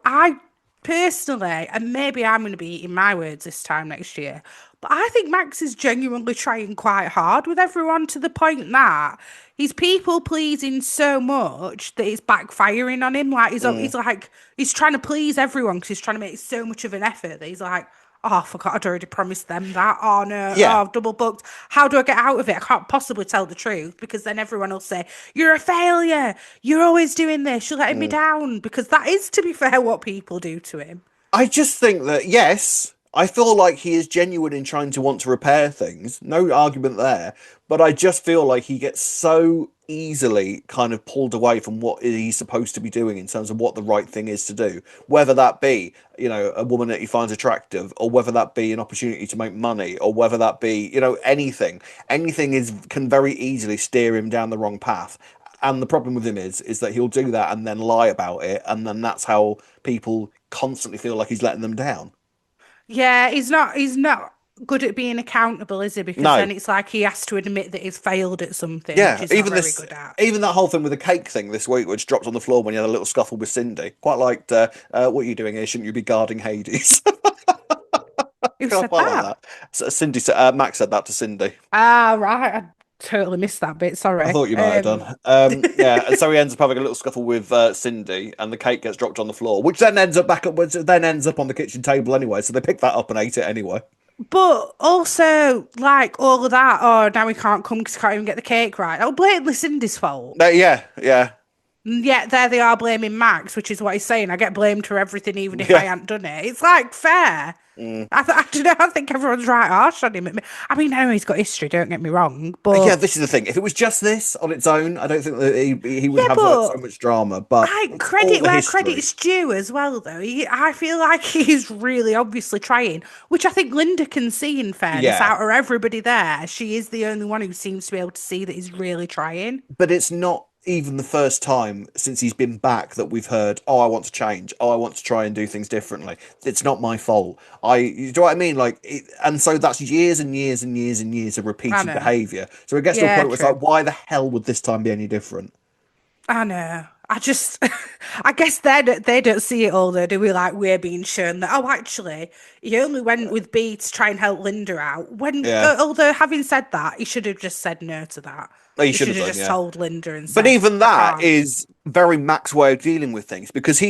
I personally, and maybe I'm gonna be eating my words this time next year, but I think Max is genuinely trying quite hard with everyone to the point that he's people pleasing so much that it's backfiring on him. Like Mm. he's trying to please everyone because he's trying to make so much of an effort that he's like, oh, I forgot I'd already promised them that. Oh no, oh, Yeah, I've double booked. How do I get out of it? I can't possibly tell the truth because then everyone will say, you're a failure. You're always doing this. You're letting me mm. down. Because that is, to be fair, what people do to him. I just think that yes, I feel like he is genuine in trying to want to repair things. No argument there. But I just feel like he gets so easily kind of pulled away from what he's supposed to be doing in terms of what the right thing is to do. Whether that be, a woman that he finds attractive, or whether that be an opportunity to make money, or whether that be, anything. Anything is can very easily steer him down the wrong path. And the problem with him is that he'll do that and then lie about it, and then that's how people constantly feel like he's letting them down. Yeah, he's not good at being accountable, is he? Because No, then it's like he has to admit that he's failed at something, which yeah, he's not very good at. even that whole thing with the cake thing this week, which dropped on the floor when he had a little scuffle with Cindy. Quite liked, what are you doing here? Shouldn't you be guarding Hades? Who I said quite like that? that. So Cindy, Max said that to Cindy. Ah, right. I totally missed that bit. I Sorry. thought you might have done. Yeah, and so he ends up having a little scuffle with Cindy, and the cake gets dropped on the floor, which then ends up on the kitchen table anyway. So they picked that up and ate it anyway. But also, like all of that, oh, now we can't come because can't even get the cake right. Oh, blatantly Cindy's fault. Yeah, yeah, And yet there they are blaming Max, which is what he's saying. I get blamed for everything, even if I yeah. hadn't done it. It's like fair. Mm. I don't know. I think everyone's right harsh on him. I mean, I know he's got history. Don't get me wrong, Yeah, but this is the thing. If it was just this on its own, I don't think that he would yeah, have so but much drama. But I it's all credit the where history. credit's due as well, though. I feel like he's really obviously trying, which I think Linda can see. In fairness, Yeah, out of everybody there, she is the only one who seems to be able to see that he's really trying. but it's not even the first time since he's been back that we've heard, "Oh, I want to change. Oh, I want to try and do things differently. It's not my fault." You know what I mean? And so that's years and years and years and years of I repeated know. behavior. So it gets to a Yeah, point where it's true. like, why the hell would this time be any different? I know. I just, I guess they don't see it all though, do we? Like we're being shown that, oh, actually, he only went with B to try and help Linda out. When, Yeah, although having said that, he should have just said no to that. he He should should have have done. just Yeah. told Linda and But said, even I that can't. is very Mac's way of dealing with things because Mm.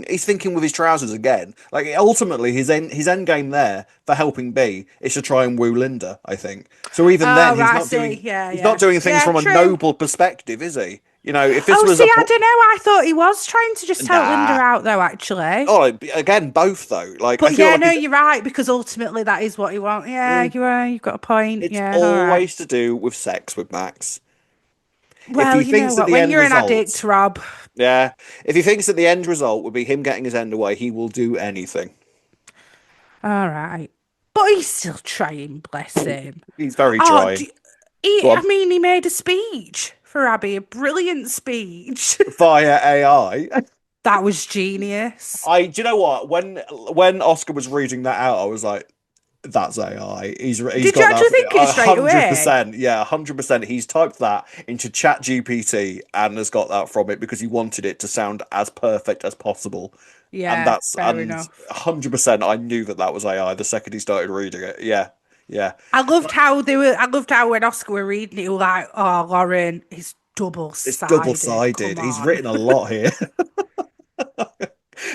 he's thinking with his trousers again. Like ultimately his end game there for helping B is to try and woo Linda, I think. So even then Oh, right, I see. Yeah, he's not yeah. doing things Yeah, from a true. noble perspective, is he? You know, if this Oh, was see, a I don't know. I thought he was trying to just help Linda nah. out, though, actually. Oh, again, both though. Like I But feel yeah, like no, you're right, because ultimately that is what he wants. Yeah, mm, you are. You've got a point. it's Yeah, all right. always to do with sex with Max. If Well, he you know thinks that what? the When end you're an result, addict, Rob. yeah, if he thinks that the end result would be him getting his end away, he will do anything. All right. But he's still trying, bless him. He's very Oh, trying. Go I on. mean, he made a speech for Abby, a brilliant speech. Via AI. That was genius. Do you know what? When Oscar was reading that out, I was like, that's AI. He's Did you got that actually think it straight away? 100%. Yeah, 100%. He's typed that into Chat GPT and has got that from it because he wanted it to sound as perfect as possible. And Yeah, that's fair and enough. 100% I knew that that was AI the second he started reading it. Yeah. Yeah. I loved how they were. I loved how when Oscar were reading it, he was like, "Oh, Lauren, it's double It's sided. double-sided. Come He's on." written a lot here.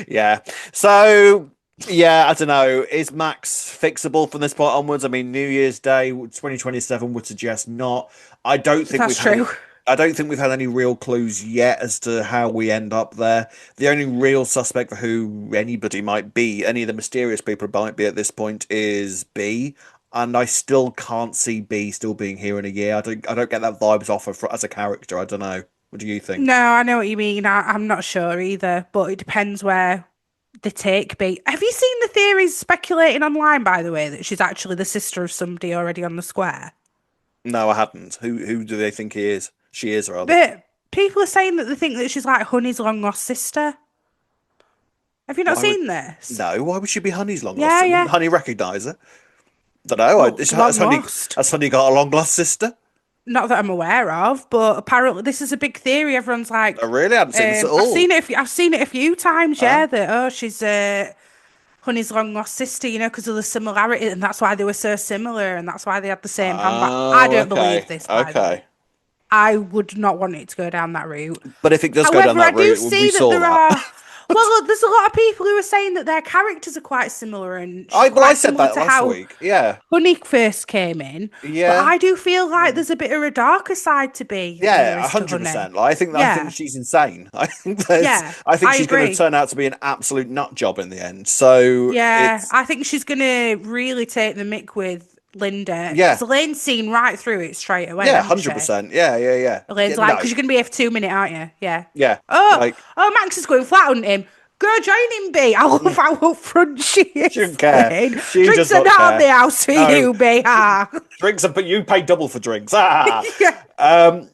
Yeah. So, yeah, I don't know. Is Max fixable from this point onwards? I mean, New Year's Day 2027 would suggest not. I don't think That's we've had true. I don't think we've had any real clues yet as to how we end up there. The only real suspect for who anybody might be, any of the mysterious people might be at this point, is B. And I still can't see B still being here in a year. I don't get that vibes off of as a character. I don't know. What do you think? No, I know what you mean. I'm not sure either, but it depends where the take be. Have you seen the theories speculating online, by the way, that she's actually the sister of somebody already on the square? No, I hadn't. Who do they think he is? She is rather. But people are saying that they think that she's like Honey's long lost sister. Have you not Why would seen this? no? Why would she be Honey's long lost? Yeah, Wouldn't yeah. Honey recognise her? Don't know. Well, long lost. Has Honey got a long lost sister? Not that I'm aware of, but apparently this is a big theory. Everyone's like, I really hadn't seen this at I've all. seen it. I've seen it a few times. Huh? Yeah, that she's Honey's long lost sister. You know, because of the similarity, and that's why they were so similar, and that's why they had the same handbag. I Oh, don't believe okay, this, by the way. okay. I would not want it to go down that route. But if it does go down However, I that do route, we see that saw there that. are. Well, look, there's a lot of people who are saying that their characters are quite similar, and she's I quite said similar that to last how week. Yeah, Honey first came in. But yeah. I do feel like there's a bit of a darker side to be than there Yeah, is to Honey. 100%. Like, I think Yeah, she's insane. yeah, I think I she's going to agree. turn out to be an absolute nut job in the end. So Yeah, it's I think she's gonna really take the mick with Linda because yeah, Elaine's seen right through it straight away, yeah, hasn't hundred she? percent. Yeah, yeah, yeah, yeah. Elaine's like, No, because you're gonna be here for 2 minutes, aren't you? Yeah. yeah, Oh, like Max is going flat on him. Go join him, B. I love how upfront she she is. doesn't care. Saying, She drinks does are not not on care. the house for No you, B. Ah. drinks, but you pay double for drinks. Ah. Yeah.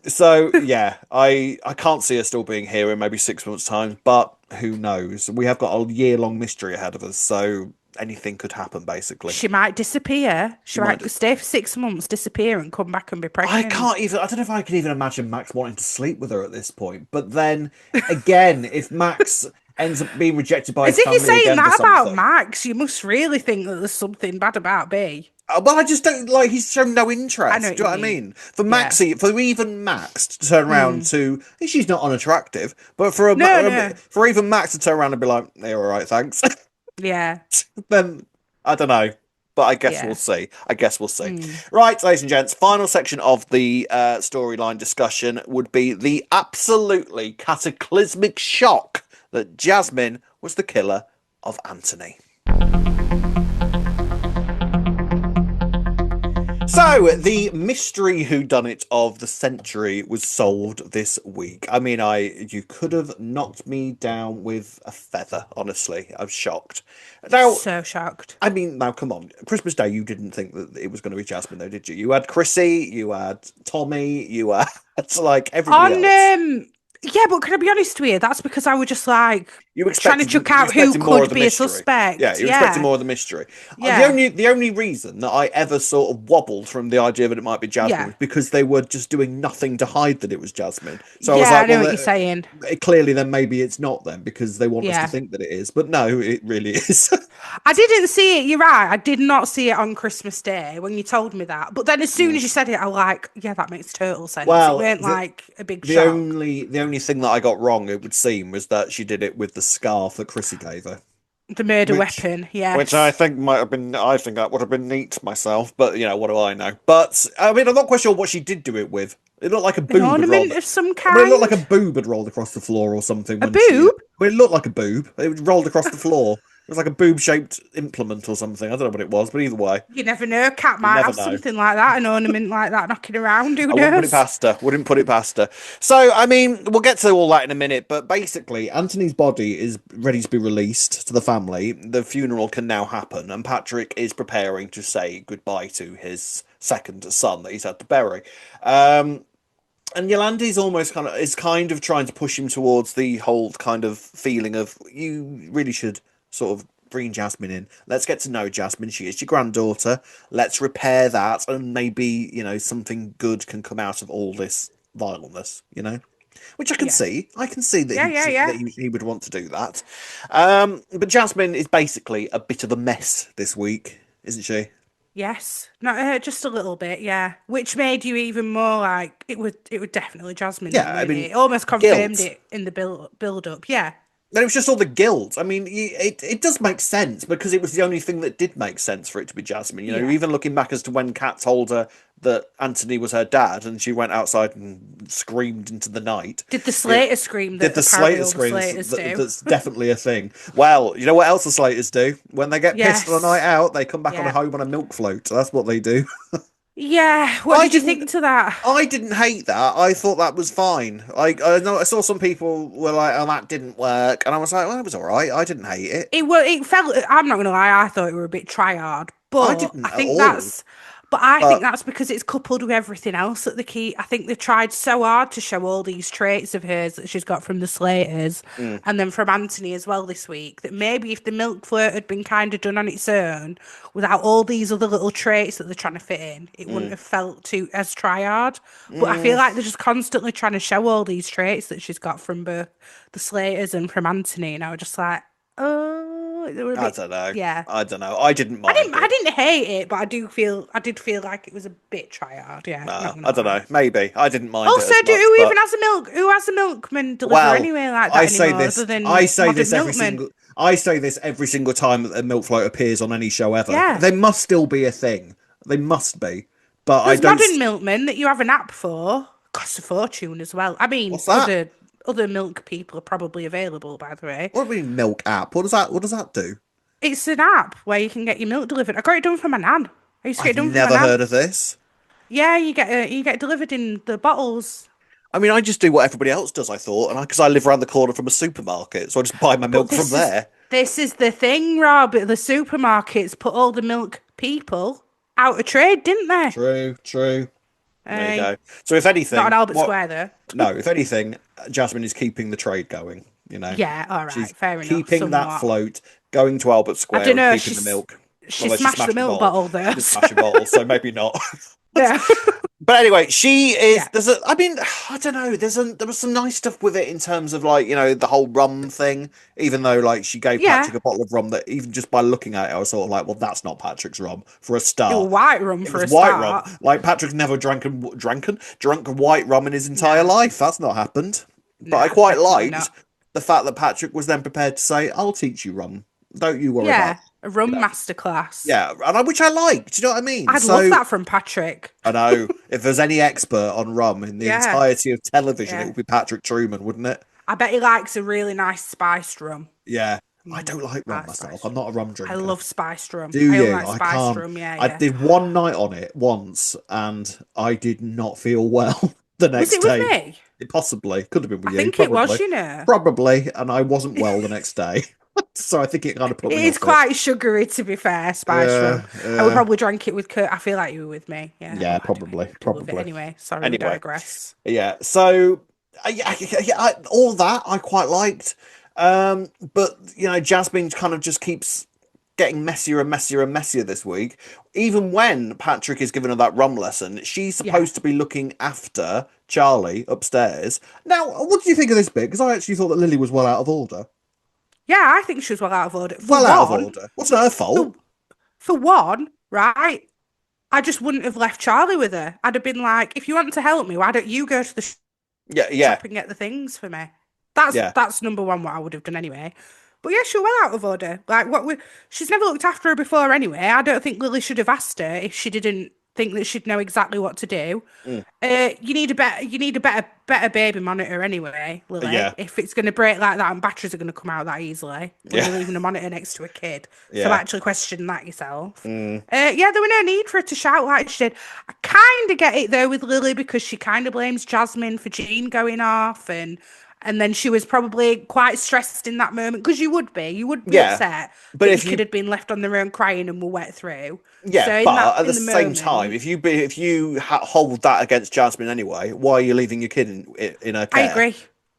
So yeah, I can't see her still being here in maybe 6 months' time, but who knows? We have got a year-long mystery ahead of us, so anything could happen basically. She might disappear. She She might. might stay for 6 months, disappear, and come back and be I pregnant. can't even. I don't know if I can even imagine Max wanting to sleep with her at this point. But then again, if Max ends up being rejected by As his if you're family saying again for that about something, Max, you must really think that there's something bad about B. well, I just don't like. He's shown no I know interest. what Do you you know what I mean. mean? For Yeah. Maxie, for even Max to turn around Mm. to, she's not unattractive, but No, no. for even Max to turn around and be like, "Yeah, all right, thanks," Yeah. then I don't know. But I guess we'll Yeah. see. I guess we'll see. Mm. Right, ladies and gents, final section of the storyline discussion would be the absolutely cataclysmic shock that Jasmine was the killer of Anthony. So, the mystery whodunit of the century was solved this week. I mean, you could have knocked me down with a feather, honestly. I was shocked. Now, So shocked. I mean, now come on. Christmas Day, you didn't think that it was going to be Jasmine, though, did you? You had Chrissy, you had Tommy, you had like everybody On else. Yeah, but can I be honest with you? That's because I was just like trying to chuck You out who expected more of could the be a mystery. Yeah, suspect. you expected Yeah, more of the mystery. yeah, The only reason that I ever sort of wobbled from the idea that it might be Jasmine yeah, was because they were just doing nothing to hide that it was Jasmine. So I was yeah. I like, know well, what you're saying. clearly then maybe it's not them because they want us to Yeah. think that it is. But no, it really is. I didn't see it. You're right. I did not see it on Christmas Day when you told me that. But then as soon as you said it, I was like, yeah, that makes total sense. It Well, weren't like a big shock. the only thing that I got wrong, it would seem, was that she did it with the scarf that Chrissy gave her. The murder Which weapon, which I yes. think might have been I think that would have been neat myself, but you know, what do I know? But I mean I'm not quite sure what she did do it with. It looked like a An boob had rolled ornament of some I mean, it looked like a kind. boob had rolled across the floor or something A when she boob? well, it looked like a boob. It rolled across the floor. It was like a boob shaped implement or something. I don't know what it was, but either way, You never know. Cat you might never have know. something like that, an ornament like that knocking around. Who I wouldn't put it knows? past her. Wouldn't put it past her. So, I mean, we'll get to all that in a minute, but basically, Anthony's body is ready to be released to the family. The funeral can now happen, and Patrick is preparing to say goodbye to his second son that he's had to bury. Um, and Yolanda's almost kind of trying to push him towards the whole kind of feeling of you really should sort of bring Jasmine in. Let's get to know Jasmine. She is your granddaughter. Let's repair that, and maybe something good can come out of all this violence. Which I can Yeah. see. I can see that Yeah, yeah, yeah. he would want to do that. But Jasmine is basically a bit of a mess this week, isn't she? Yes. Not just a little bit, yeah. Which made you even more like it would definitely Jasmine then, Yeah, I wouldn't mean, it? It almost confirmed guilt. it in the build up. Yeah. And it was just all the guilt. I mean, it does make sense because it was the only thing that did make sense for it to be Jasmine. Yeah. Even looking back as to when Kat told her that Anthony was her dad, and she went outside and screamed into the night. Did the It Slater scream did that the apparently Slater all the screams? Slaters do? That's definitely a thing. Well, you know what else the Slaters do? When they get pissed on a night Yes. out, they come back on a Yeah. home on a milk float. That's what they do. Yeah. What I did you didn't. think to that? I didn't hate that. I thought that was fine. I know I saw some people were like, "Oh, that didn't work," and I was like, "Well, it was all right. I didn't hate it. It felt. I'm not gonna lie. I thought it were a bit try hard, I but didn't I at think all." that's. But I think But that's because it's coupled with everything else at the key. I think they've tried so hard to show all these traits of hers that she's got from the Slaters mm, and then from Anthony as well this week. That maybe if the milk flirt had been kind of done on its own, without all these other little traits that they're trying to fit in, it wouldn't mm, have felt too as try hard. But I feel mm, like they're just constantly trying to show all these traits that she's got from both the Slaters and from Anthony, and I was just like, oh, they were a I bit, don't know. yeah. I don't know. I didn't I mind didn't, I it. didn't hate it, but I did feel like it was a bit try hard. Yeah, not gonna I don't lie. know. Maybe I didn't mind it Also, as much, who even but has a milk? Who has a milkman deliver well, anyway like I that say anymore, this. other than modern milkmen? I say this every single time that a milk float appears on any show ever. Yeah, They must still be a thing. They must be. But I there's don't. modern milkmen that you have an app for. Costs a fortune as well. I mean, What's that? other milk people are probably available, by the way. What do you mean milk app? What does that? What does that do? It's an app where you can get your milk delivered. I got it done for my nan. I used to get I've it done for my never nan. heard of this. Yeah, you get delivered in the bottles. I mean, I just do what everybody else does. I thought, and because I live around the corner from a supermarket, so I just buy my But milk from there. this is the thing, Rob. The supermarkets put all the milk people out of trade, didn't they? True, true. There you Hey, go. So if not an anything, Albert what? Square though. No, if anything, Jasmine is keeping the trade going. Yeah, all right, She's fair enough. keeping that Somewhat. float, going to Albert I Square don't and know. keeping the milk. She Although she smashed the smashed a milk bottle, bottle she though. did smash a bottle, so maybe not. Yeah, But anyway, she is. yeah, There's a. I mean, I don't know. There was some nice stuff with it in terms of like the whole rum thing. Even though like she gave yeah. Patrick a bottle of rum that even just by looking at it, I was sort of like, well, that's not Patrick's rum for a It was start. white rum It for was a white rum. start. Like Patrick's never drunk white rum in his entire Nah, life. That's not happened. But I nah, quite definitely liked not. the fact that Patrick was then prepared to say, "I'll teach you rum. Don't you worry about." Yeah, a rum masterclass. Yeah, and which I liked. Do you know what I mean? I'd love So that from Patrick. I know if there's any expert on rum in the Yeah, entirety of television, it yeah. would be Patrick Truman, wouldn't it? I bet he likes a really nice spiced rum. Yeah. I don't like I rum like myself. spiced I'm rum. not a rum I drinker. love spiced rum. Do I only you? like I spiced can't. rum. Yeah, I yeah. did one night on it once, and I did not feel well the Was next it with day. me? It possibly could have been with I you, think it was, probably, you know. probably, and I wasn't well the next day, so I think it kind of put It me is off it. quite sugary, to be fair, spice Yeah, rum. I would yeah, probably drank it with Kurt. I feel like you were with me. Yeah, yeah, oh, I do, probably, do love it probably. anyway. Sorry, we Anyway, digress. yeah. So All that I quite liked. But Jasmine kind of just keeps getting messier and messier and messier this week. Even when Patrick is giving her that rum lesson, she's Yeah. supposed to be looking after Charlie upstairs. Now, what do you think of this bit? Because I actually thought that Lily was well out of order. Yeah, I think she was well out of order. Well out of order. What's her fault? For, for one, right? I just wouldn't have left Charlie with her. I'd have been like, if you want to help me, why don't you go to the Yeah, yeah, shop and get the things for me? That's yeah, that's number one what I would have done anyway. But yeah, she was well out of order. Like she's never looked after her before anyway. I don't think Lily should have asked her if she didn't think that she'd know exactly what to do. mm, You need a better baby monitor anyway, Lily. yeah, If it's going to break like that and batteries are going to come out that easily when you're yeah, leaving a monitor next to a kid. So yeah. actually question that yourself. Mm. Yeah, there was no need for her to shout like she did. I kind of get it though with Lily because she kind of blames Jasmine for Jean going off and then she was probably quite stressed in that moment because you would be Yeah, upset but that if your kid you had been left on their own crying and were wet through. Yeah, So but at the in the same time, moment, if you hold that against Jasmine anyway, why are you leaving your kid in her I care? agree.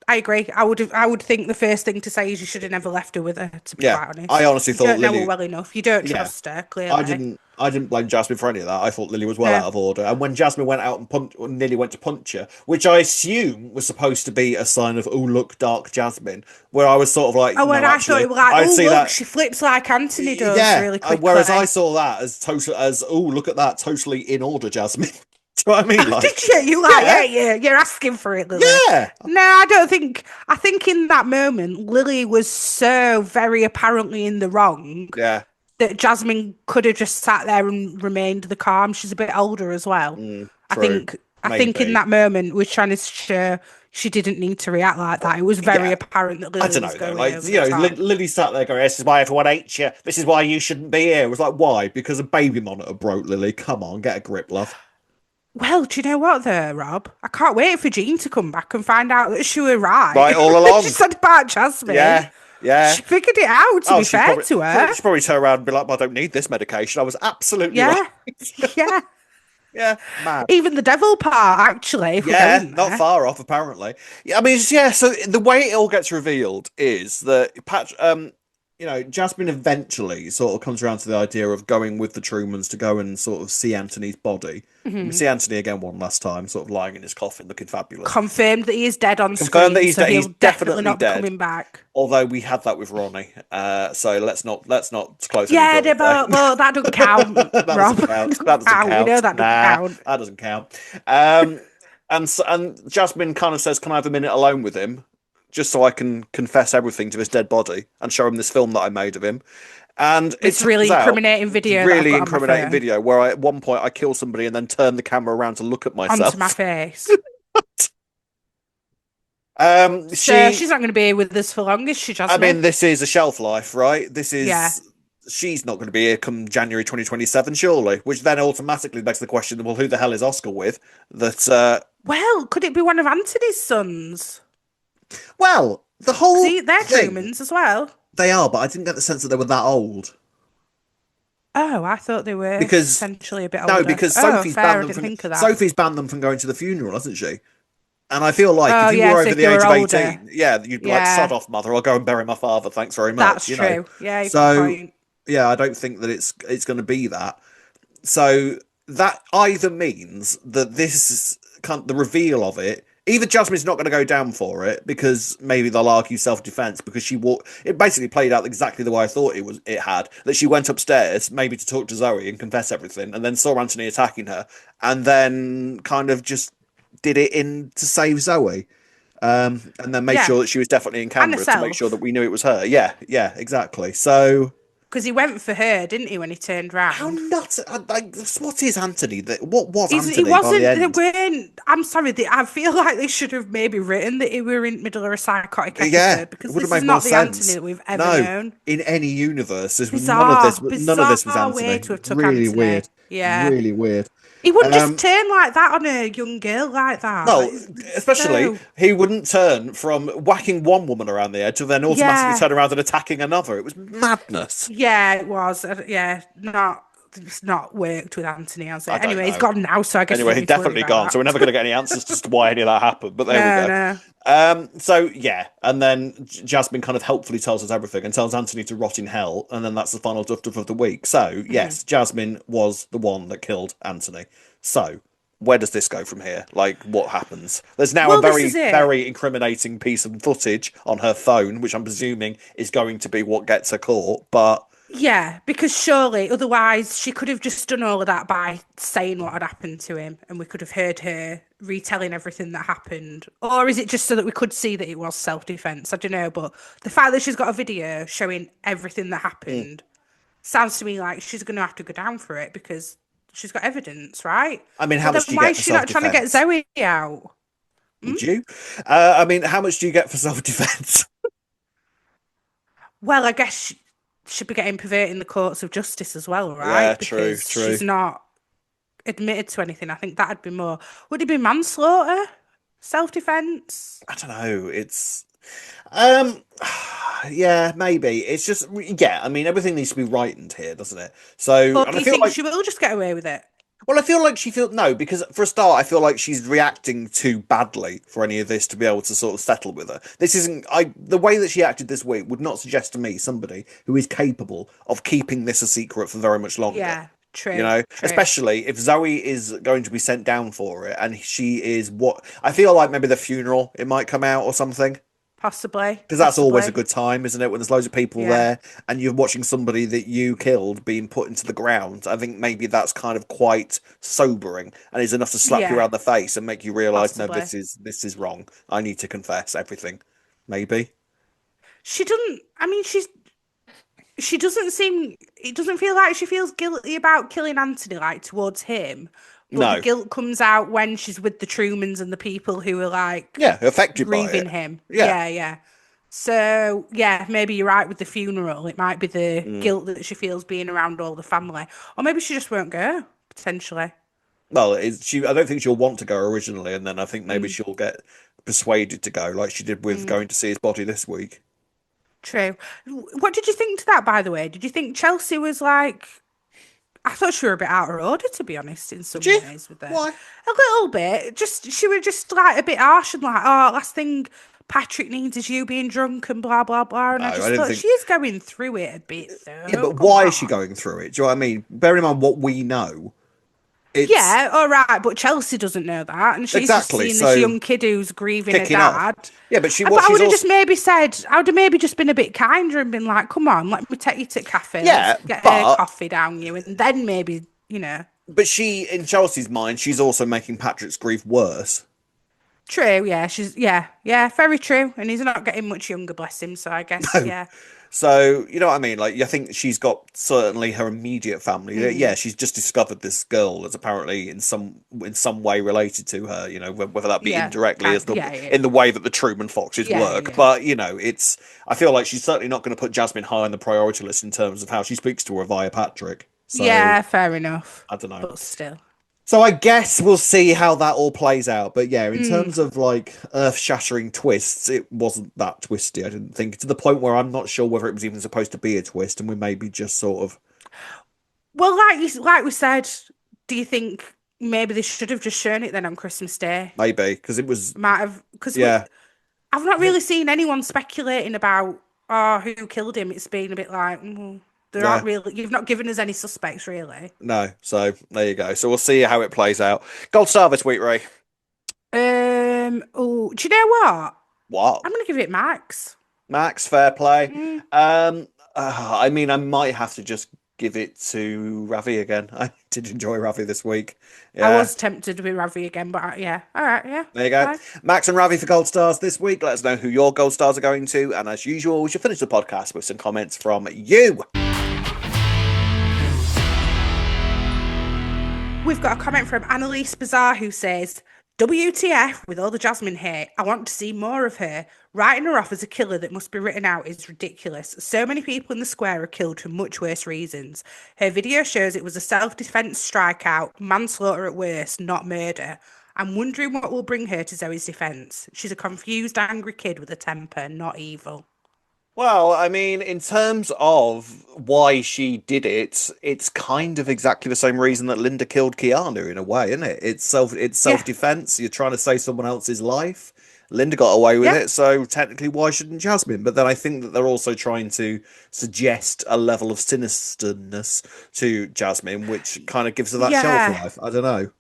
I agree. I would think the first thing to say is you should have never left her with her, to be Yeah, quite I honest. honestly You thought don't know her Lily. well enough. You don't Yeah, trust her, clearly. I didn't blame Jasmine for any of that. I thought Lily was well No. out of order. And when Jasmine went out and nearly went to punch her, which I assume was supposed to be a sign of, oh, look, dark Jasmine, where I was sort of like, Oh, and no, I thought actually, it was like, I oh see look, that. she flips like Anthony does Yeah, really whereas I quickly. saw that as total as, oh, look at that, totally in order, Jasmine. Do you know what I mean? Did Like, you? You like, yeah, yeah, you're asking for it, Lily. yeah, No, I don't think. I think in that moment, Lily was so very apparently in the wrong yeah. that Jasmine could have just sat there and remained the calm. She's a bit older as well. I True. think. I think in Maybe. that moment, we're trying to show she didn't need to react like that. It was very Yeah. apparent that I Lily don't was know though. going Like, over the top. Lily sat there going, "This is why everyone hates you. This is why you shouldn't be here." It was like, why? Because a baby monitor broke, Lily. Come on, get a grip, love. Well, do you know what, though, Rob? I can't wait for Jean to come back and find out that she was right. Right, all She along. said about Jasmine. Yeah, yeah. She figured it out, to Oh, be fair to her. she probably turn around and be like, "Well, I don't need this medication. I was absolutely right." Yeah, yeah. Yeah, mad. Even the devil part, actually, if we're Yeah, going not there. far off, apparently. Yeah, I mean, yeah. So the way it all gets revealed is that Jasmine eventually sort of comes around to the idea of going with the Trumans to go and sort of see Anthony's body. We Mhm. see Anthony again one last time, sort of lying in his coffin, looking fabulous. Confirmed that he is dead on Confirmed that screen, so he's he'll definitely definitely not be dead. coming back. Although we had that with Ronnie, so let's not close any Yeah, doors there. but that doesn't count, That Rob. doesn't That count. That doesn't doesn't count. We know count. that doesn't Nah, count. that doesn't count. And Jasmine kind of says, "Can I have a minute alone with him, just so I can confess everything to his dead body and show him this film that I made of him?" And it This really turns out incriminating it's video that I've really got on my incriminating phone video where at one point I kill somebody and then turn the camera around to look at onto my myself. face. So She she's not going to be here with us for long, is she, I Jasmine? mean, this is a shelf life, right? Yeah. She's not going to be here come January 2027, surely. Which then automatically begs the question, well, who the hell is Oscar with? That, Well, could it be one of Anthony's sons? well, the Because whole they're thing, Trumans as well. they are, but I didn't get the sense that they were that old. Oh, I thought they were Because, potentially a bit no, older. because Oh, fair. I didn't think of that. Sophie's banned them from going to the funeral, hasn't she? And I feel like Oh, if you yeah, were so over if the they age were of older. 18, yeah, you'd be like, sod Yeah, off, mother, I'll go and bury my father, thanks very that's much, true. Yeah, good So, point. yeah, I don't think that it's going to be that. So that either means that the reveal of it, either Jasmine's not going to go down for it because maybe they'll argue self-defense because it basically played out exactly the way I thought it had, that she went upstairs maybe to talk to Zoe and confess everything and then saw Anthony attacking her and then kind of just did it in to save Zoe. And then made Yeah, sure that she was definitely in and camera to make sure that herself. we knew it was her. Yeah, yeah, exactly. So Because he went for her, didn't he, when he turned how round? nuts! Like, what is Anthony? What was It Anthony by the wasn't, they end? weren't, I'm sorry, I feel like they should have maybe written that we were in the middle of a psychotic Yeah, episode it because would have this is made more not the Anthony sense. that we've ever No, known. in any universe, Bizarre, none of this was bizarre way Anthony. to have took Really Anthony. weird. Yeah. Really weird. He wouldn't just Um, turn like that on a young girl like that. well, It's especially so, he wouldn't turn from whacking one woman around the head to then automatically yeah, turn around and attacking another. It was madness. yeah, it was. Yeah, not. it's not worked with Anthony, has it? I don't Anyway, he's know. gone now, so I guess we Anyway, don't he's need to worry definitely gone, about so we're never going to that. get any answers as to why any of that happened. But there we No, go. no. So yeah, and then Jasmine kind of helpfully tells us everything and tells Anthony to rot in hell, and then that's the final duff of the week. So Mhm. yes, Jasmine was the one that killed Anthony. So where does this go from here? Like, what happens? There's now a Well, this is very, it. very incriminating piece of footage on her phone, which I'm presuming is going to be what gets her caught. But Yeah, because surely otherwise she could have just done all of that by saying what had happened to him and we could have heard her retelling everything that happened. Or is it just so that we could see that it was self-defense? I don't know, but the fact that she's got a video showing everything that mm, happened sounds to me like she's going to have to go down for it because she's got evidence, right? I mean, how But then much do you why get is for she not trying to get self-defense? Zoe out? Hmm? Would you? I mean, how much do you get for self-defense? Well, I guess she should be getting perverting the courts of justice as well, Yeah, right? true, Because true. she's not admitted to anything. I think that'd be more. Would it be manslaughter? Self defense? I don't know. It's um yeah, maybe. It's just yeah, I mean everything needs to be rightened here, doesn't it? So Or and do I you feel think like she will just get away with it? well, I feel like she feels no, because for a start, I feel like she's reacting too badly for any of this to be able to sort of settle with her. This isn't the way that she acted this week would not suggest to me somebody who is capable of keeping this a secret for very much longer. Yeah, true, true. Especially if Zoe is going to be sent down for it and she is what I feel like maybe the funeral it might come out or something. Possibly, Because that's always a possibly. good time, isn't it? When there's loads of people Yeah, there and you're watching somebody that you killed being put into the ground. I think maybe that's kind of quite sobering and is enough to slap you yeah, around the face and make you realise, no, possibly. this is wrong. I need to confess everything. Maybe. She doesn't. I mean, she doesn't seem. It doesn't feel like she feels guilty about killing Anthony, like towards him. But the No. guilt comes out when she's with the Trumans and the people who are like Yeah, affected by it. grieving him. Yeah. Yeah, yeah. So yeah, maybe you're right with the funeral. It might be the Mm. guilt that she feels being around all the family, or maybe she just won't go potentially. Well, I don't think she'll want to go originally, and then I think maybe Mm, she'll get persuaded to go, like she did with mm, going to see his body this week. true. What did you think to that, by the way? Did you think Chelsea was like? I thought she were a bit out of order, to be honest, in Did some you? ways with her. Why? A little bit. Just she was just like a bit harsh and like, oh, last thing Patrick needs is you being drunk and blah blah blah. No, And I I just didn't thought think. she is going through it a bit Yeah, though. but Come why is she on. going through it? Do you know what I mean? Bearing in mind what we know, it's Yeah, all right, but Chelsea doesn't know that, and she's just exactly seeing this so young kid who's grieving her kicking off. dad. Yeah, but she But what I she's would have also just maybe said, I would have maybe just been a bit kinder and been like, "Come on, let me take you to a cafe. Let's yeah, get a but coffee down you," and then maybe, you know. she in Chelsea's mind, she's also making Patrick's grief worse. True, yeah, she's yeah, very true. And he's not getting much younger, bless him. So I guess, yeah. So you know what I mean? Like I think she's got certainly her immediate family. Yeah, Mm, she's just discovered this girl that's apparently in some way related to her. Whether that be yeah, indirectly as the yeah, yeah, in the way that the Truman Foxes yeah, work. yeah. But it's I feel like she's certainly not going to put Jasmine high on the priority list in terms of how she speaks to her via Patrick. So Yeah, fair enough. I don't know. But still. So I guess we'll see how that all plays out. But yeah, in Mm. terms of like earth-shattering twists, it wasn't that twisty, I didn't think, to the point where I'm not sure whether it was even supposed to be a twist, and we maybe just sort of Well, like we said, do you think maybe they should have just shown it then on Christmas Day? maybe because it was Might have because yeah. I've not I think really seen anyone speculating about who killed him. It's been a bit like there aren't yeah, really. You've not given us any suspects really. no. So there you go. So we'll see how it plays out. Gold star this week, Ray. Oh, do you know what? What? I'm gonna give it Max. Max, fair play. Mm, I mean, I might have to just give it to Ravi again. I did enjoy Ravi this week. I Yeah. was tempted with Ravi again, but yeah, all right, yeah, There you go. fine. Max and Ravi for Gold Stars this week. Let us know who your Gold Stars are going to. And as usual, we should finish the podcast with some comments from you. We've got a comment from Annalise Bazaar who says, WTF with all the Jasmine here. I want to see more of her. Writing her off as a killer that must be written out is ridiculous. So many people in the square are killed for much worse reasons. Her video shows it was a self-defense strikeout, manslaughter at worst, not murder. I'm wondering what will bring her to Zoe's defense. She's a confused, angry kid with a temper, not evil. Well, I mean, in terms of why she did it, it's kind of exactly the same reason that Linda killed Keanu in a way, isn't it? It's Yeah, self-defense. You're trying to save someone else's life. Linda got away with yeah, it, so technically, why shouldn't Jasmine? But then I think that they're also trying to suggest a level of sinisterness to Jasmine, which kind of gives her that shelf yeah. life. I don't know.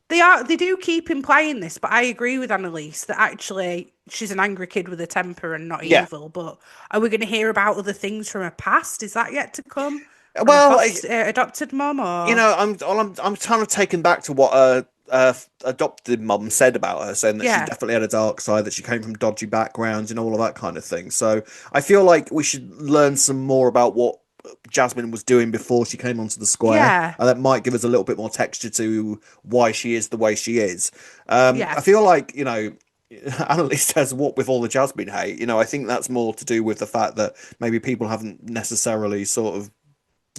They do keep implying this, but I agree with Annalise that actually she's an angry kid with a temper and not Yeah. evil. But are we going to hear about other things from her past? Is that yet to come? And a Well, foster adopted mom, you or know, I'm kind of taken back to what adopted mum said about her, saying that she yeah, definitely had a dark side, that she came from dodgy backgrounds and all of that kind of thing. So I feel like we should learn some more about what Jasmine was doing before she came onto the square, yeah, and that might give us a little bit more texture to why she is the way she is. yeah, I feel like, you know, Annalise says what with all the Jasmine hate. You know, I think that's more to do with the fact that maybe people haven't necessarily sort of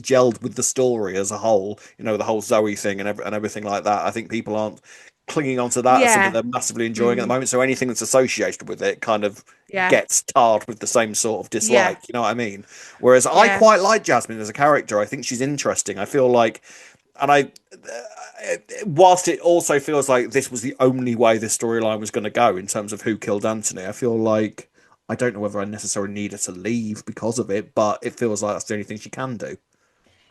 gelled with the story as a whole. You know, the whole Zoe thing and everything like that. I think people aren't clinging onto that as something yeah, they're massively enjoying at the mm, moment. So anything that's associated with it kind of yeah, gets tarred with the same sort of yeah, dislike. You know what I mean? Whereas I yeah, quite like Jasmine as a character. I think she's interesting. I feel like, and whilst it also feels like this was the only way this storyline was going to go in terms of who killed Anthony, I feel like I don't know whether I necessarily need her to leave because of it, but it feels like that's the only thing she can do.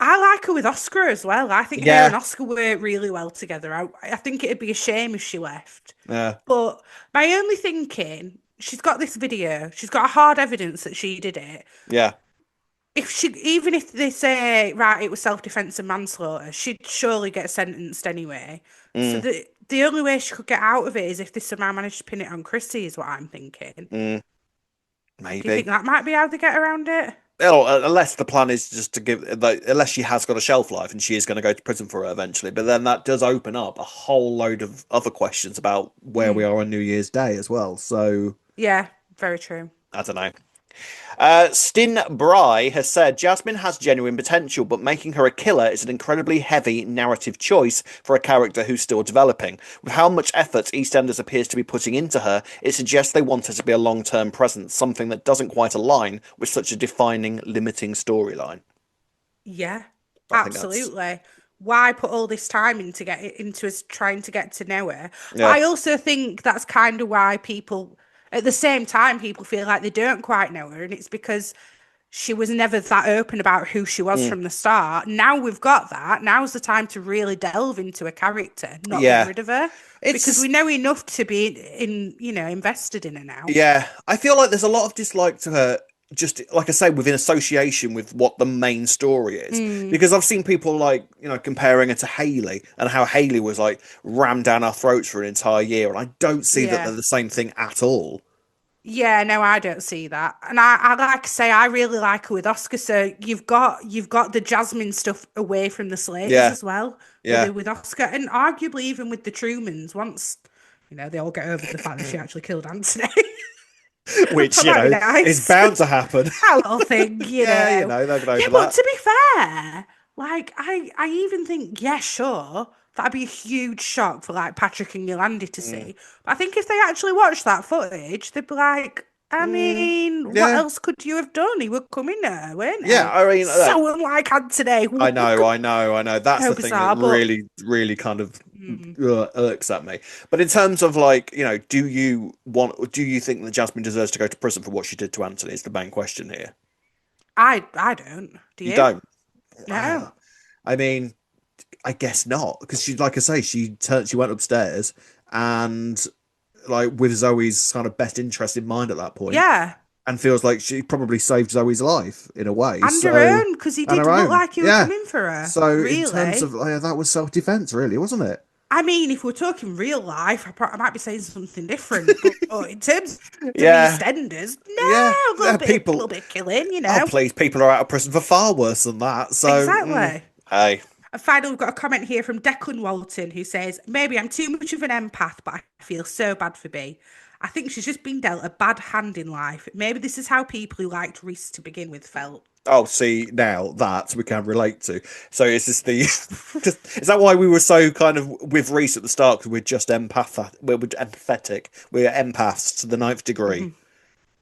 I like her with Oscar as well. I think her Yeah, and Oscar work really well together. I think it'd be a shame if she left. yeah, But my only thinking, she's got this video, she's got hard evidence that she did it. yeah. If she, even if they say, right, it was self-defense and manslaughter, she'd surely get sentenced anyway. So Mm, the only way she could get out of it is if they somehow managed to pin it on Chrissy, is what I'm thinking. mm, Do you think maybe. that might be how they get around it? Oh, unless the plan is just to give, like, unless she has got a shelf life and she is going to go to prison for it eventually. But then that does open up a whole load of other questions about where we Mm. are on New Year's Day as well. So Yeah, very true. I don't know. Stin Bry has said Jasmine has genuine potential, but making her a killer is an incredibly heavy narrative choice for a character who's still developing. With how much effort EastEnders appears to be putting into her, it suggests they want her to be a long-term presence, something that doesn't quite align with such a defining, limiting storyline. Yeah, I think that's absolutely. Why put all this time into get into us trying to get to know her? But yeah, I also think that's kind of why people, at the same time, people feel like they don't quite know her, and it's because she was never that open about who she was mm, from the start. Now we've got that. Now's the time to really delve into a character, not get yeah. rid of her, It's because we just know enough to be invested in her now. yeah. I feel like there's a lot of dislike to her. Just like I say, within association with what the main story is, Mm, because I've seen people like comparing her to Haley and how Haley was like rammed down our throats for an entire year, and I don't see that they're yeah. the same thing at all. Yeah, no, I don't see that. And I like to say I really like her with Oscar. So you've got the Jasmine stuff away from the Slaters Yeah, as well yeah. with Oscar, and arguably even with the Trumans. Once they all get over the fact that she actually killed Anthony, Which that might be is nice. bound to happen. A little thing, Yeah, they'll get Yeah, over but that. to be fair, like I even think, yeah, sure, that'd be a huge shock for like Patrick and Yolandi to Mm, see. But I think if they actually watched that footage, they'd be like, I mm, mean, what yeah, else could you have done? He were coming there, weren't yeah. he? I mean, So unlike Anthony. I know. That's So the thing that bizarre, but really, really kind of mm, irks at me. But in terms of like, do you think that Jasmine deserves to go to prison for what she did to Anthony? Is the main question here. I don't. Do You you? don't. No. I mean, I guess not, because she, like I say, she went upstairs and like with Zoe's kind of best interest in mind at that point, Yeah. and feels like she probably saved Zoe's life in a way. And her So, own, because he and did her look own, like he were yeah. coming for her. So in terms of Really. that was self-defense, really, wasn't it? I mean, if we're talking real life, I might be saying something different, but in terms of Yeah, EastEnders, yeah. no, a People, little bit of killing, oh please, people are out of prison for far worse than that. So, Exactly. hey, And finally, we've got a comment here from Declan Walton who says, maybe I'm too much of an empath, but I feel so bad for Bea. I think she's just been dealt a bad hand in life. Maybe this is how people who liked Reese to begin with felt. oh, see now that we can relate to. So is this the? Is that why we were so kind of with Reese at the start? Because we're just empathetic. We're empathetic. We're empaths to the ninth degree.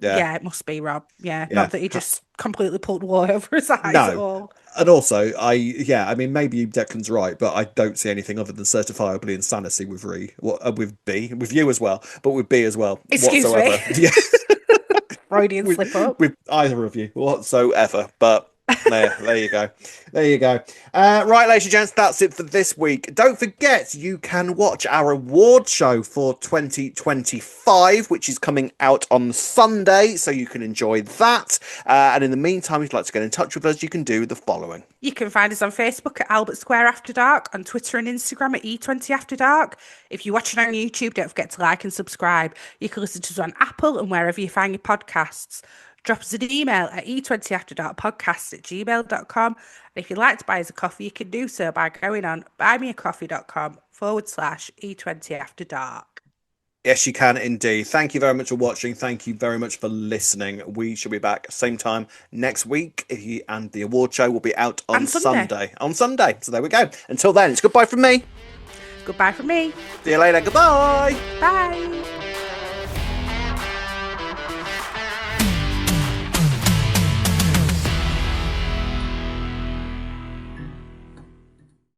Yeah. Yeah, it must be Rob. Yeah, Yeah. not that he just completely pulled wool over his eyes at No. all. And also, I mean, maybe Declan's right, but I don't see anything other than certifiably insanity with with B, with you as well, but with B as well, Excuse me. whatsoever. Yeah, Freudian with slip up. with either of you whatsoever. But there you go, there you go. Right, ladies and gents, that's it for this week. Don't forget, you can watch our award show for 2025, which is coming out on Sunday, so you can enjoy that. And in the meantime, if you'd like to get in touch with us, you can do the following. You can find us on Facebook at Albert Square After Dark, on Twitter and Instagram at E20 After Dark. If you're watching on YouTube, don't forget to like and subscribe. You can listen to us on Apple and wherever you find your podcasts. Drop us an email at e20afterdarkpodcasts@gmail.com. And if you'd like to buy us a coffee, you can do so by going on buymeacoffee.com/E20 After Dark. Yes, you can indeed. Thank you very much for watching. Thank you very much for listening. We shall be back same time next week, and the award show will be out on And Sunday. Sunday. On Sunday. So there we go. Until then, it's goodbye from me. Goodbye from me. See you later. Goodbye. Bye.